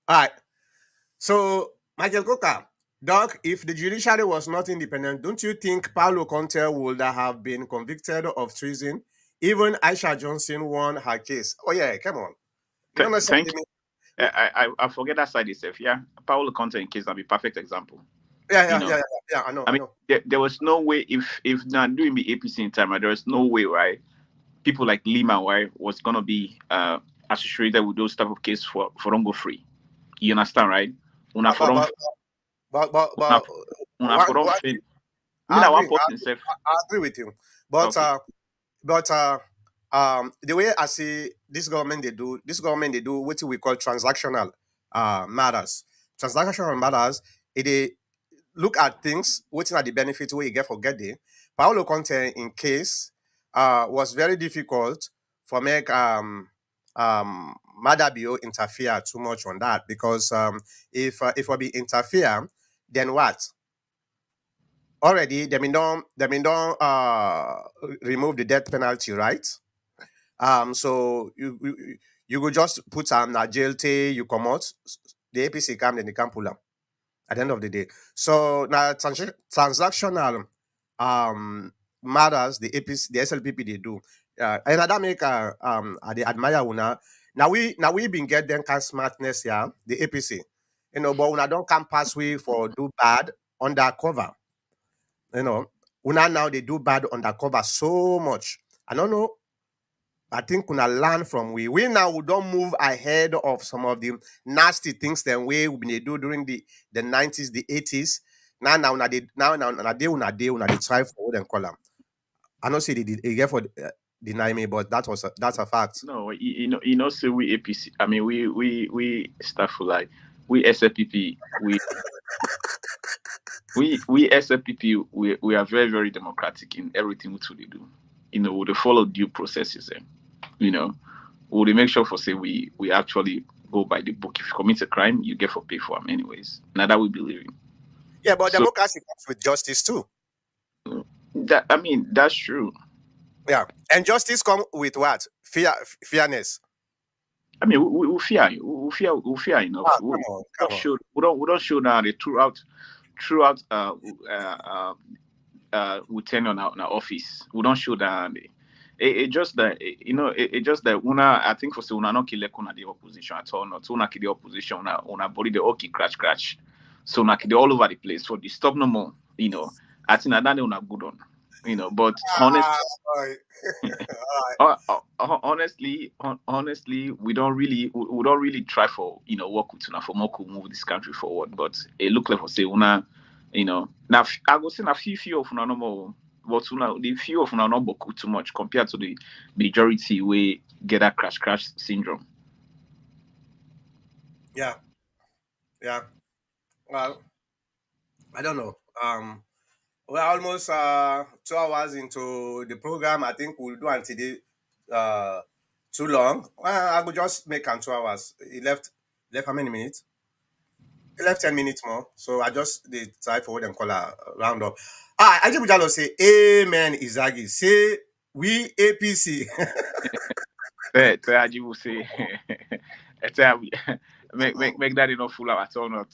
A: All right. So Michael Coca, Doc, if the judiciary was not independent, don't you think Paulo Conte would have been convicted of treason? Even Aisha Johnson won her case. Oh yeah, come on. You don't
C: Thank
A: necessarily
C: you.
A: mean,
C: I forget that side itself. Yeah, Paolo Conte in case that'd be perfect example.
A: yeah,
C: You
A: yeah,
C: know,
A: yeah, yeah, yeah. I know,
C: I
A: I
C: mean,
A: know.
C: there was no way if not doing the APC in time, right, there was no way, right? People like Lima, right, was gonna be associated with those type of cases for don't go free. You understand, right? Una
A: But
C: for
A: but
C: don't
A: but but but,
C: una,
A: but
C: una for don't
A: one
C: fail.
A: thing,
C: Me
A: I
C: na
A: agree.
C: one person self.
A: I agree with you. But
C: Okay.
A: but the way I see this government they do what we call transactional matters. Transactional matters. It they look at things, what's not the benefit where you get for get there. Paolo Conte in case was very difficult for make Madabio interfere too much on that because if we be interfere, then what? Already they don't remove the death penalty, right? So you could just put na jail till you come out, the APC come then they can pull up at the end of the day. So now transactional matters the APC, the SLPP they do. And that make I they admire una. Now we been get them kind of smartness here, the APC. But una don't come pass way for do bad undercover. You know, una now they do bad undercover so much. I don't know. I think we learn from we now we don't move ahead of some of the nasty things that we been dey do during the 90s, the 80s. Now they try for what them call them. I know say they get for deny me, but that's a fact.
C: No, so we APC. I mean, we staff for like we SFPP. We SFPP. We are very very democratic in everything we do. We follow due processes. You know, we make sure for say we actually go by the book. If you commit a crime, you get for pay for them anyways. Now that we believe in.
A: Yeah, but
C: So
A: democracy comes with justice too.
C: that I mean that's true.
A: Yeah, and justice come with what? Fairness.
C: I mean, we fear enough.
A: Ah,
C: We
A: come on,
C: don't
A: come on.
C: show we don't show now the throughout we tenure on our office. We don't show that. It just that it just that una I think for say una not kill una the opposition at all. Not una kill the opposition. Una body the okay crash. So una kill all over the place. So the stop no more. I think that una good on. But honest.
A: Ah, boy.
C: Honestly, we don't really try for work with una for more could move this country forward. But it look like for say una, now I go say na few of una no more, but the few of una not boku too much compared to the majority we get that crash syndrome.
A: Yeah, yeah. Well, I don't know. We're almost 2 hours into the program. I think we'll do until the uh too long. I could just make 2 hours. He left how many minutes? He left 10 minutes more. So I just the try for what them call a round up. I just would say Amen Izagi. Say we APC.
C: Aji will say, tell we- make that enough fool at all not.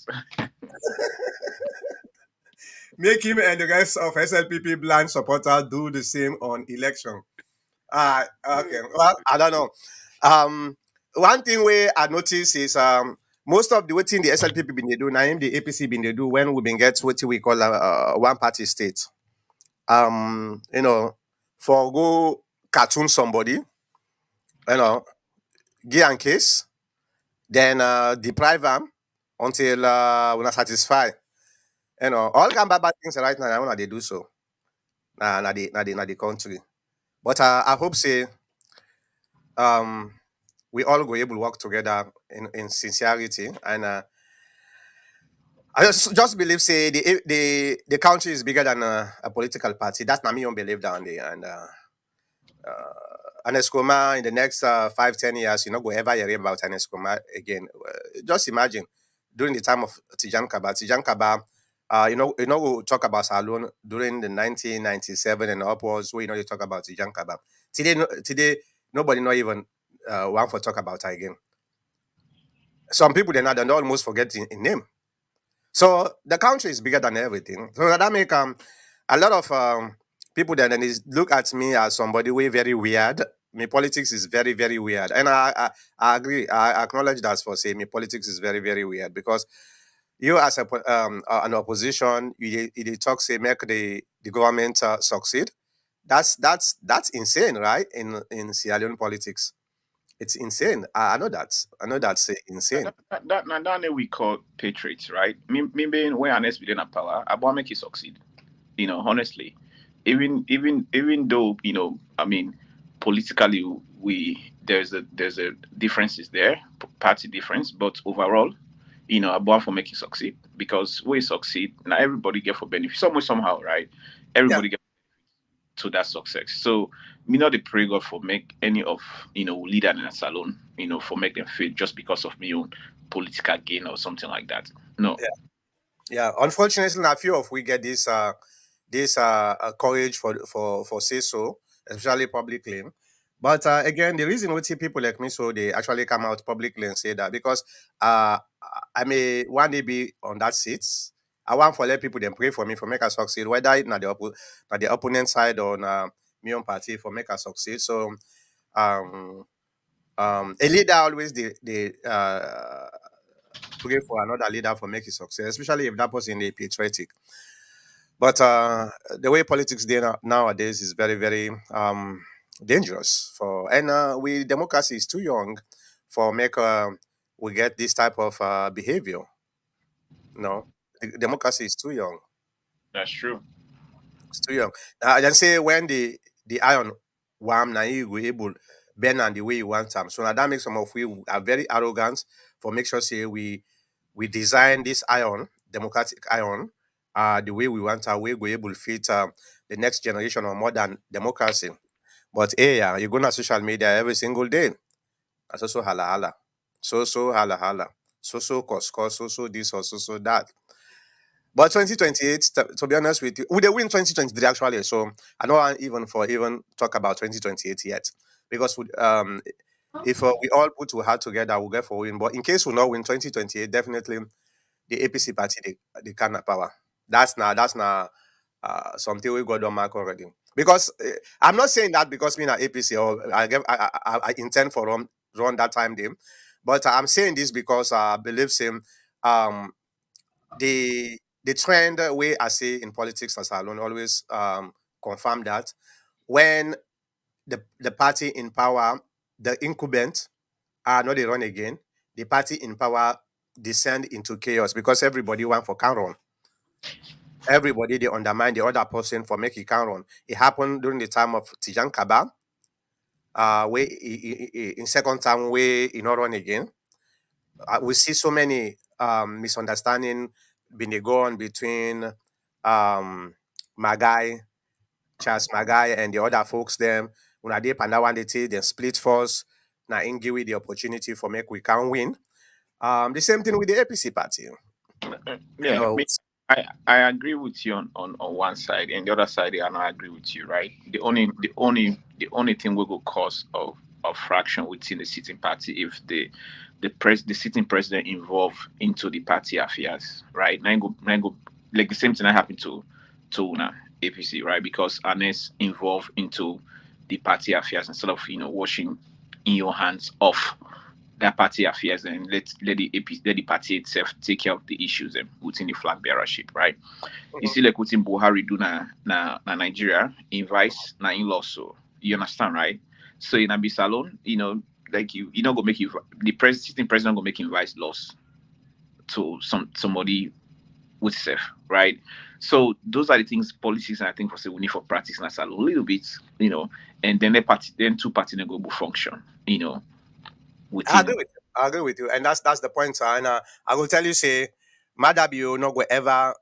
A: Make him and the rest of SLPP blind supporters do the same on election. Okay. Well, I don't know. One thing where I notice is most of the waiting the SLPP been they do, now the APC been they do when we been get what we call a one party state. Um, you know, for go cartoon somebody, give and case, then deprive them until we're not satisfied. All kind of bad things right now, when they do so. Na the country. But I hope say um we all go able to work together in sincerity and I just believe say the country is bigger than a political party. That's not me own belief down there and Escoma in the next 5-10 years, you're not going to ever hear about an Escoma again. Just imagine during the time of Tijan Kaba, we'll talk about Salon during the 1997 and upwards, where you talk about Tijan Kaba. Today, nobody not even want for talk about her again. Some people they almost forget in name. So the country is bigger than everything. So that make a lot of people then is look at me as somebody way very weird. Me politics is very very weird, and I agree. I acknowledge that for saying me politics is very very weird because you as an opposition, you talk say make the government succeed. That's insane, right? In Sierra Leone politics, it's insane. I know that. I know that's insane.
C: That we call patriots, right? Me being where an SPD in power, I want to make it succeed. Honestly, even though I mean, politically we there's a differences there, party difference, but overall, I want for make it succeed because we succeed now everybody get for benefit somehow, right?
A: Yeah.
C: Everybody get to that success. So me not the pray God for make any of leader in a salon, for make them fail just because of me own political gain or something like that. No.
A: Yeah, unfortunately, a few of we get this courage for say so, especially publicly. But again, the reason we see people like me, so they actually come out publicly and say that because I may one day be on that seat. I want for let people then pray for me for make us succeed, whether it na the opponent side or na me own party for make us succeed. So um a leader always they pray for another leader for make it success, especially if that person is patriotic. But the way politics nowadays is very, very dangerous for, and we democracy is too young for make we get this type of behavior. No, democracy is too young.
C: That's true.
A: It's too young. Then say when the iron warm, now you will able bend and the way you want them. So now that makes some of we are very arrogant for make sure say we design this iron, democratic iron, the way we want our way we able to fit the next generation of modern democracy. But hey, yeah, you go on social media every single day. That's also hala hala. So hala hala. So cos, so this or so that. But 2028, to be honest with you, would they win 2023 actually? So I don't want even talk about 2028 yet. Because if we all put our heart together, we'll get for win. But in case we not win 2028, definitely the APC party they can power. That's not something we got on mark already. Because I'm not saying that because me an APC or I intend for run that time them, but I'm saying this because I believe same um the trend way I say in politics as alone always confirm that when the party in power, the incumbent are not they run again, the party in power descend into chaos because everybody want for can run. Everybody they undermine the other person for make it can run. It happened during the time of Tijan Kaba, where in second time where he not run again. We see so many misunderstanding being they go on between Magai, Charles Magai and the other folks them. When I did Panda one they say they split force, now in give we the opportunity for make we can win. The same thing with the APC party. You
C: Yeah,
A: know,
C: I agree with you on one side, and the other side, I not agree with you, right? The only thing we will cause of fraction within the sitting party if the sitting president involved into the party affairs, right? Now go like the same thing that happened to APC, right? Because Anes involved into the party affairs instead of washing in your hands off that party affairs and let the party itself take care of the issues within the flag bearership, right? You
A: mhm.
C: see, like within Buhari do na Nigeria, invites na in law, so you understand, right? So in Abisalon, like you not gonna make you sitting president gonna make invites laws to somebody with self, right? So those are the things policies and I think for say we need for practice and a little bit, and then two party go function,
A: I agree
C: within.
A: with you. I agree with you, and that's the point, sir. And I will tell you, say, Madabio no go ever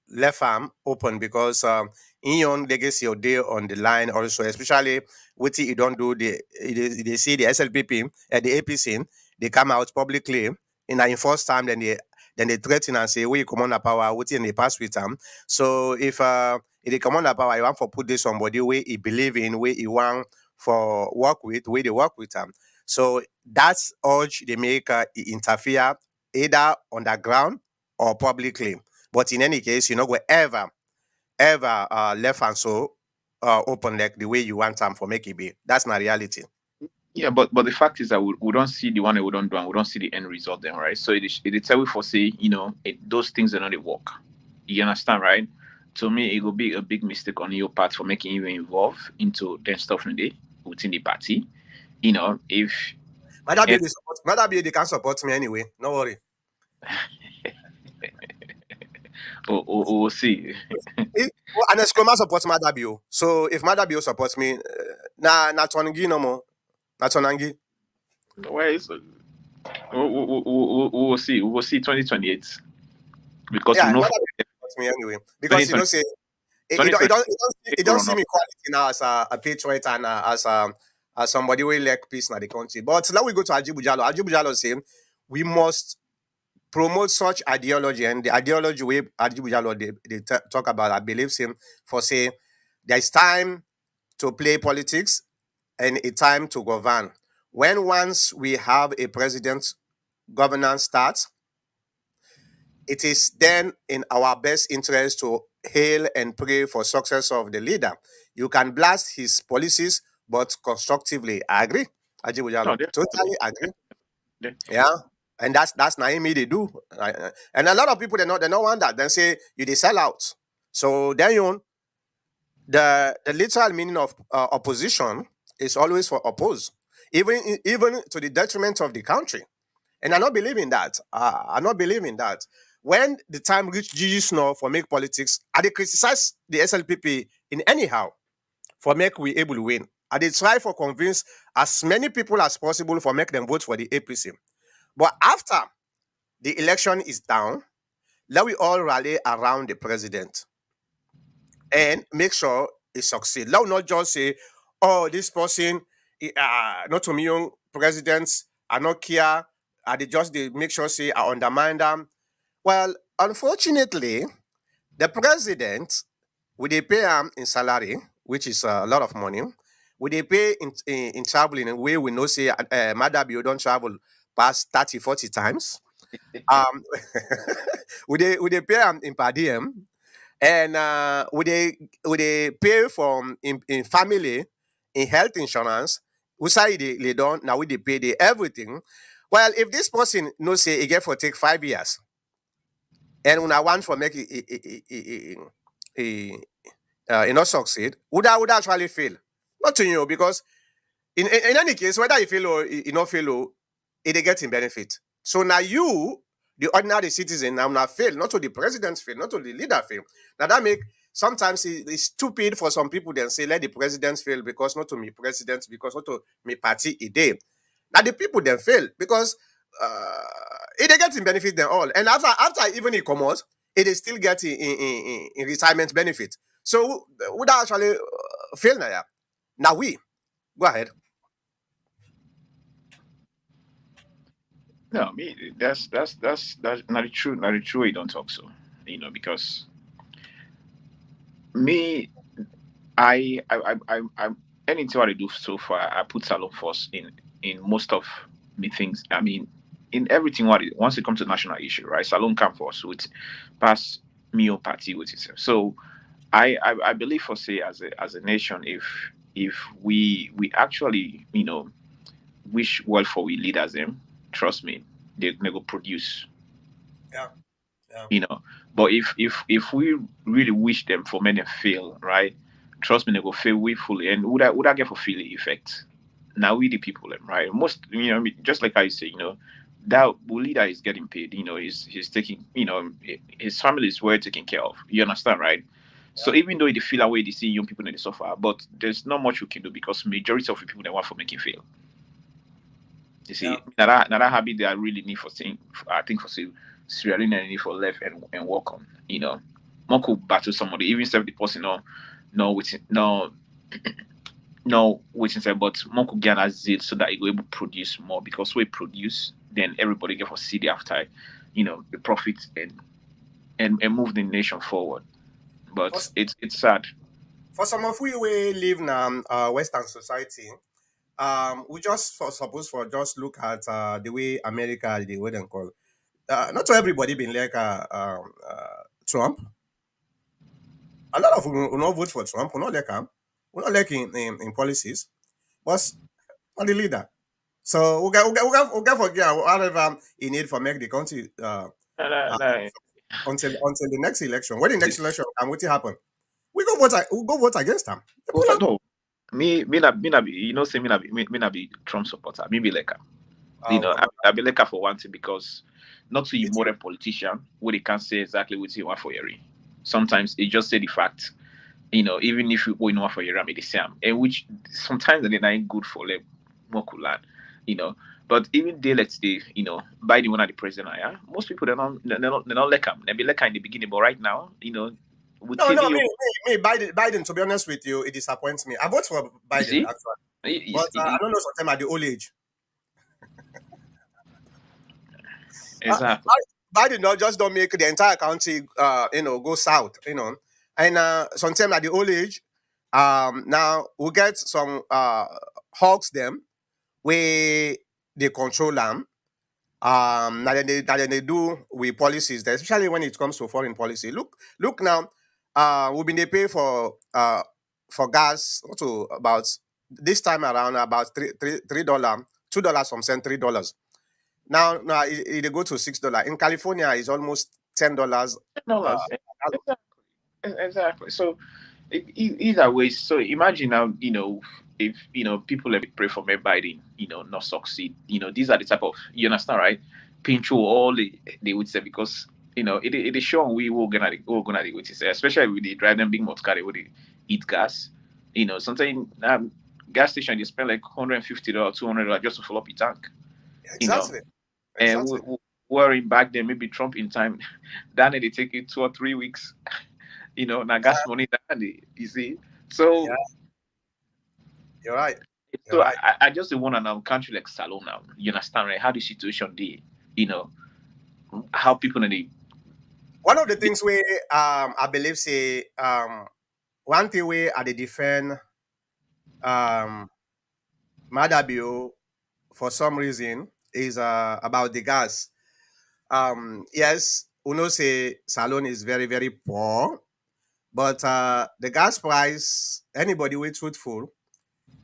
A: left arm open because in your own legacy or day on the line also, especially what you don't do they see the SLPP the APC they come out publicly in a first time then they threaten and say we come on the power what in the pass with them. So if they come on the power you want for put this somebody where he believe in where he want for work with where they work with them. So that's urge they make interfere either on the ground or publicly. But in any case, you know, go ever left and so open like the way you want them for make it be. That's not reality.
C: Yeah, but the fact is that we don't see the one that we don't do, and we don't see the end result then, right? So it tell we for say, those things are not at work. You understand, right? To me, it will be a big mistake on your part for making you involved into then stuff in the within the party. If
A: Mother
C: and
A: they support, Mother they can support me anyway. No worry.
C: we'll see.
A: And the Skroma supports Madabio. So if Madabio supports me, na Twangi no more. Na Twanangi.
C: Where is we'll see. We will see 2028 because we
A: Yeah,
C: know for
A: Madabio supports me anyway. Because you
C: 2020,
A: know, say it don't
C: 2020
A: see me quality now as a patriot and as somebody who like peace in the country. But now we go to Ajibu Jalo. Ajibu Jalo saying we must promote such ideology, and the ideology way Ajibu Jalo they talk about, I believe him for say there's time to play politics and a time to govern. When once we have a president governance starts, it is then in our best interest to hail and pray for success of the leader. You can blast his policies, but constructively. I agree. Ajibu
C: no,
A: Jalo.
C: definitely.
A: Totally agree.
C: De-
A: Yeah. And that's Naimi they do. And a lot of people they don't want that. They say you they sell out. So then you the literal meaning of opposition is always for oppose, even to the detriment of the country. And I not believe in that. I not believe in that. When the time reach Gigi Snow for make politics, I they criticize the SLPP in anyhow for make we able to win. I they try for convince as many people as possible for make them vote for the APC. But after the election is down, let we all rally around the president and make sure it succeed. Let we not just say, oh, this person, not to me, young presidents, I not care. They just they make sure say I undermine them. Well, unfortunately, the president, we they pay him in salary, which is a lot of money. We they pay in travel in a way we know say Madabio don't travel past 30, 40 times. Um, we they pay him in per diem, and we they pay from in family, in health insurance. We say they don't now we they pay the everything. Well, if this person no say he get for take 5 years, and when I want for make it not succeed, would actually fail? Not to you because in any case, whether you fail or you not fail, it they get in benefit. So now you, the ordinary citizen, now not fail, not to the president fail, not to the leader fail. Now that make sometimes it's stupid for some people then say let the president fail because not to me president, because not to me party a day. Now the people then fail because it they get in benefit then all. And after even it comes out, it is still get in retirement benefit. So would actually fail now? Yeah. Now we go ahead.
C: No, me that's not true. Not true. You don't talk so, because me, I anything what I do so far, I put Salon first in most of me things. I mean, in everything once it comes to national issue, right? Salon come first with pass me or party with itself. So I believe for say as a nation, if we actually wish well for we leaders them, trust me, they go produce,
A: Yeah. Yeah.
C: you know. But if we really wish them for men to fail, right? Trust me, they go fail we fully. And would I get for feel the effect? Now we the people them, right? Most I mean, just like I say, that leader is getting paid, he's taking, his family is well taken care of. You understand, right? So even though they feel away, they see young people in the suffer, but there's not much we can do because majority of the people they want for making fail. You
A: Yeah.
C: see, that habit they are really need for saying, I think for say Sierra Leone need for left and work on. One could battle somebody, even if the person no waiting no waiting say, but one could get that zeal so that it will able to produce more because we produce, then everybody get for see the after, the profit and move the nation forward.
A: For,
C: But it's sad.
A: for some of we live in Western society, we just for suppose for just look at the way America the way they call. not everybody been like Trump. A lot of people will not vote for Trump, will not like him, will not like in policies, but not the leader. So we get forget whatever he need for make the country
C: No,
A: uh,
C: no,
A: until the next election. When the next election and what will happen? We go vote against him.
C: well, no. Me, you know, say me not be Trump supporter. Me be like,
A: But
C: I be like for one thing because not to you
A: it,
C: modern politician where they can't say exactly what you want for your. Sometimes they just say the fact. Even if you know for your the same, and which sometimes they're not good for like more cool land, you know. But even they let's say, Biden one of the president, yeah, most people they're not like him. They be like in the beginning, but right now, with
A: no,
C: TV,
A: Biden. To be honest with you, it disappoints me. I vote for
C: you
A: Biden
C: see,
A: actually,
C: you
A: but I
C: see,
A: don't know. Sometimes at the old age, uh,
C: exactly.
A: Biden don't make the entire country, go south, and sometimes at the old age, now we get some hawks them where they control them. Now then they do with policies, there, especially when it comes to foreign policy. Look now, we've been they pay for gas to about this time around about $3, $2 some cent, $3. Now it go to $6. In California, it's almost $10. Uh,
C: $10, exactly. So either way, so imagine now, if people let me pray for me Biden, not succeed. These are the type of, you understand, right? Pinch all they would say because it is sure we're gonna which is especially with the drive them big motor car, they would eat gas. Sometimes gas station they spend like $150, $200 just to fill up your tank. You know,
A: exactly,
C: and
A: exactly.
C: worrying back then maybe Trump in time, then they take it 2 or 3 weeks. Now gas money that you see.
A: Yeah,
C: So
A: you're right. You're
C: so
A: right.
C: I just want to country like Salon now. You understand, right? How the situation they, you know, how people in
A: One of the things we I believe say one thing we are the defend um Madabio for some reason is about the gas. Yes, Uno say Salon is very, very poor, but the gas price, anybody with truthful,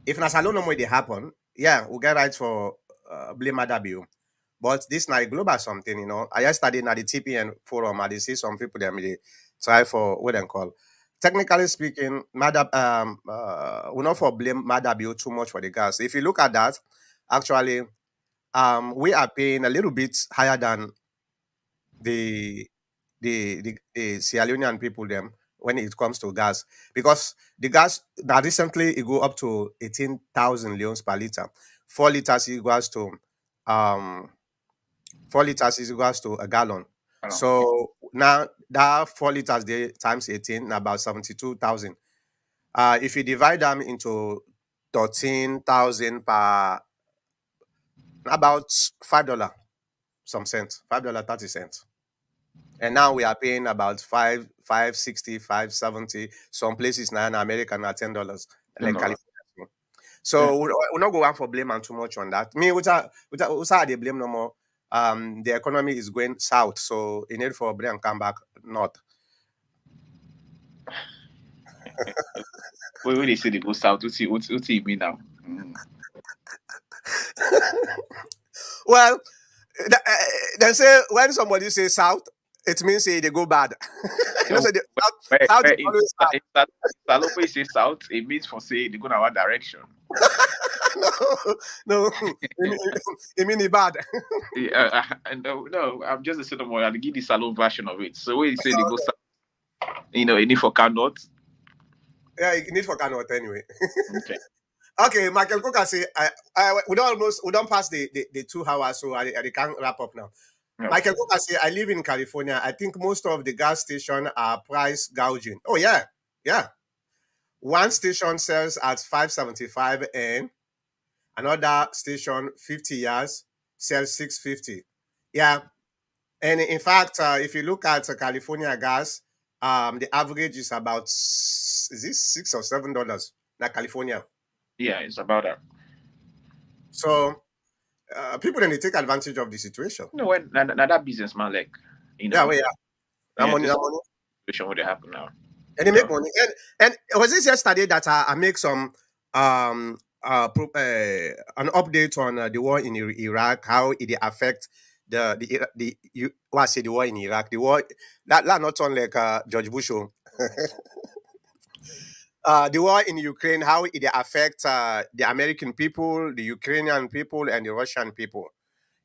A: if na Salon no more they happen, yeah, we get right for blame Madabio. But this na a global something, I just studied at the TPN forum. I dey see some people them they try for what they call. Technically speaking, Madab we not for blame Madabio too much for the gas. If you look at that, actually, we are paying a little bit higher than the the Sierra Leonean people them when it comes to gas, because the gas now recently it go up to 18,000 leons per liter. 4 liters equals to um 4 liters is equals to a gallon. So now that 4 liters they times 18 na about 72,000. If you divide them into 13,000 per, about $5 some cents, $5 30 cents. And now we are paying about 560, 570. Some places now in America now $10, like
C: $10.
A: California.
C: Yeah.
A: So we not go on for blame and too much on that. Me, which are they blame no more. The economy is going south, so you need for blame come back north.
C: When they say they go south, what you mean now?
A: Well, they say when somebody say south, it means say they go bad.
C: Eh,
A: So the
C: Where,
A: south
C: where
A: is always bad.
C: Salon when you say south, it means for say they go in our direction.
A: No, it mean it bad.
C: Yeah, no, I'm just a sort of more. I'll give the Salon version of it. So when you say they go south, it need for cannot.
A: Yeah, you need for cannot anyway.
C: Okay.
A: Okay, Michael Cook say we don't pass the 2 hours, so I can't wrap up now.
C: No.
A: Michael Cook say I live in California. I think most of the gas station are price gouging. Oh yeah, yeah. One station sells at 575 and another station 50 years sells 650. Yeah, and in fact, if you look at California gas, the average is about is this $6 or $7? Like California.
C: Yeah, it's about that.
A: So people then they take advantage of the situation.
C: You know, when now that businessman, like, you
A: Yeah,
C: know,
A: well, yeah.
C: yeah,
A: Money,
C: this
A: money.
C: situation what they happen now.
A: And they
C: You
A: make
C: know,
A: money. And was this yesterday that I make some an update on the war in Iraq, how it affect the you well, I say the war in Iraq, the war that not on like George Bush. The war in Ukraine, how it affects the American people, the Ukrainian people, and the Russian people.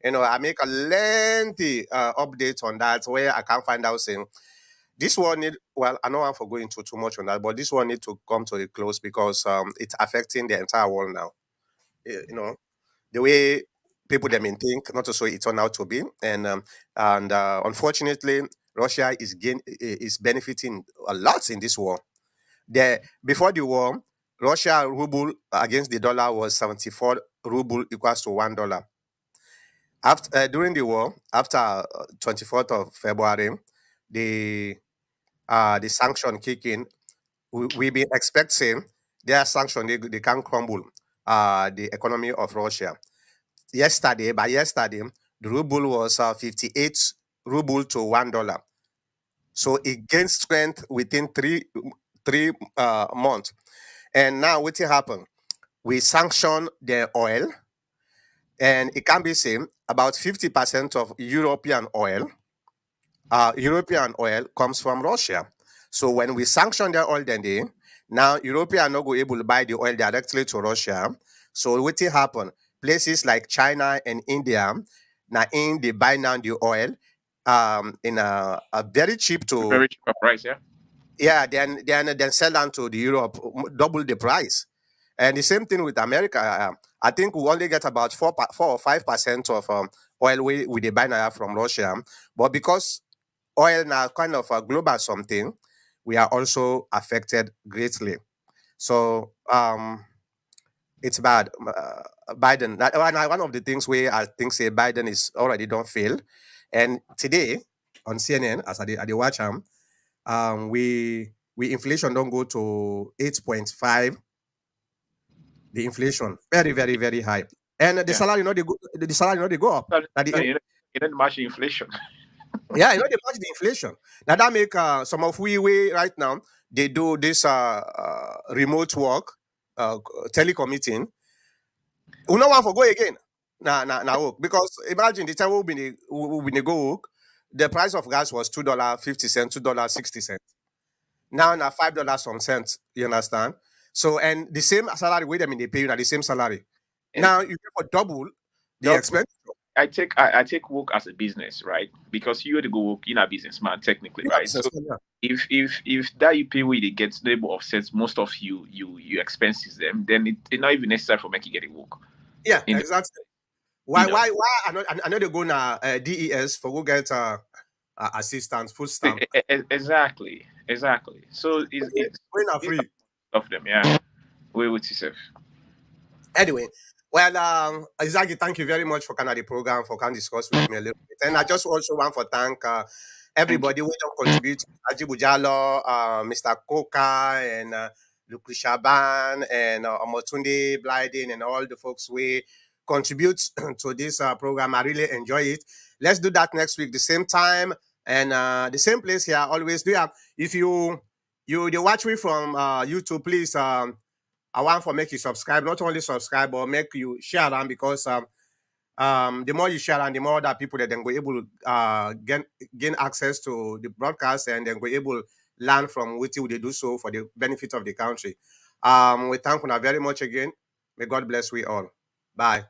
A: You know, I make a lengthy update on that where I can find out saying this one need, well, I know I'm for going too much on that, but this one need to come to a close because it's affecting the entire world now. You know, the way people they may think, not to say it turned out to be, and unfortunately, Russia is benefiting a lot in this war. Before the war, Russia ruble against the dollar was 74 ruble equals to $1. After during the war, after 24th of February, the the sanction kick in. We been expecting their sanction they can crumble the economy of Russia. By yesterday, the ruble was 58 ruble to $1. So it gained strength within three months. And now what happened? We sanction their oil, and it can be seen about 50% of European oil comes from Russia. So when we sanction their oil, then now European no go able to buy the oil directly to Russia. So what will happen? Places like China and India, now in they buy now the oil in a very cheap to
C: very cheap price, yeah.
A: yeah, then sell down to the Europe double the price. And the same thing with America. I think we only get about 4 or 5% of oil we they buy now from Russia. But because oil now kind of a global something, we are also affected greatly. So it's bad. Biden, one of the things where I think say Biden is already done fail. And today on CNN, as I did watch we inflation don't go to 8.5. The inflation very very very high, and the
C: Yeah.
A: salary not they go, the salary not they go up. Now the
C: You know, match inflation.
A: Yeah, you know they match the inflation. Now that make some of we way right now they do this remote work, uh, telecommuting. We no one for go again. Nah, work because imagine the time we been go work, the price of gas was $2.50, $2.60. Now $5 some cents. You understand? So and the same salary way them in they pay you now the same salary.
C: And
A: Now you pay for double the
C: dog,
A: expense.
C: I take work as a business, right? Because you had to go work in a businessman technically, right? So if that you pay where they get able offsets most of you expenses them, then it's not even necessary for making get it work.
A: Yeah,
C: You know,
A: exactly.
C: you know.
A: Why I know they go now DES for go get assistance, food stamp.
C: Exactly. So it's
A: When are free.
C: of them, yeah. Wait with yourself.
A: Anyway, well, Isaac, thank you very much for kind of the program for kind of discuss with me a little bit. And I just also want to thank
C: Thank you.
A: everybody who don't contribute. Ajibu Jalo, Mr. Koka, and Lucretia Ban, and Omotunde Blyden, and all the folks we contribute to this program. I really enjoy it. Let's do that next week, the same time and the same place here. Always do have. If you watch me from YouTube, please I want for make you subscribe, not only subscribe, but make you share them because the more you share and the more that people that then go able to gain access to the broadcast and then go able to learn from what they do so for the benefit of the country. We thank you very much again. May God bless we all. Bye.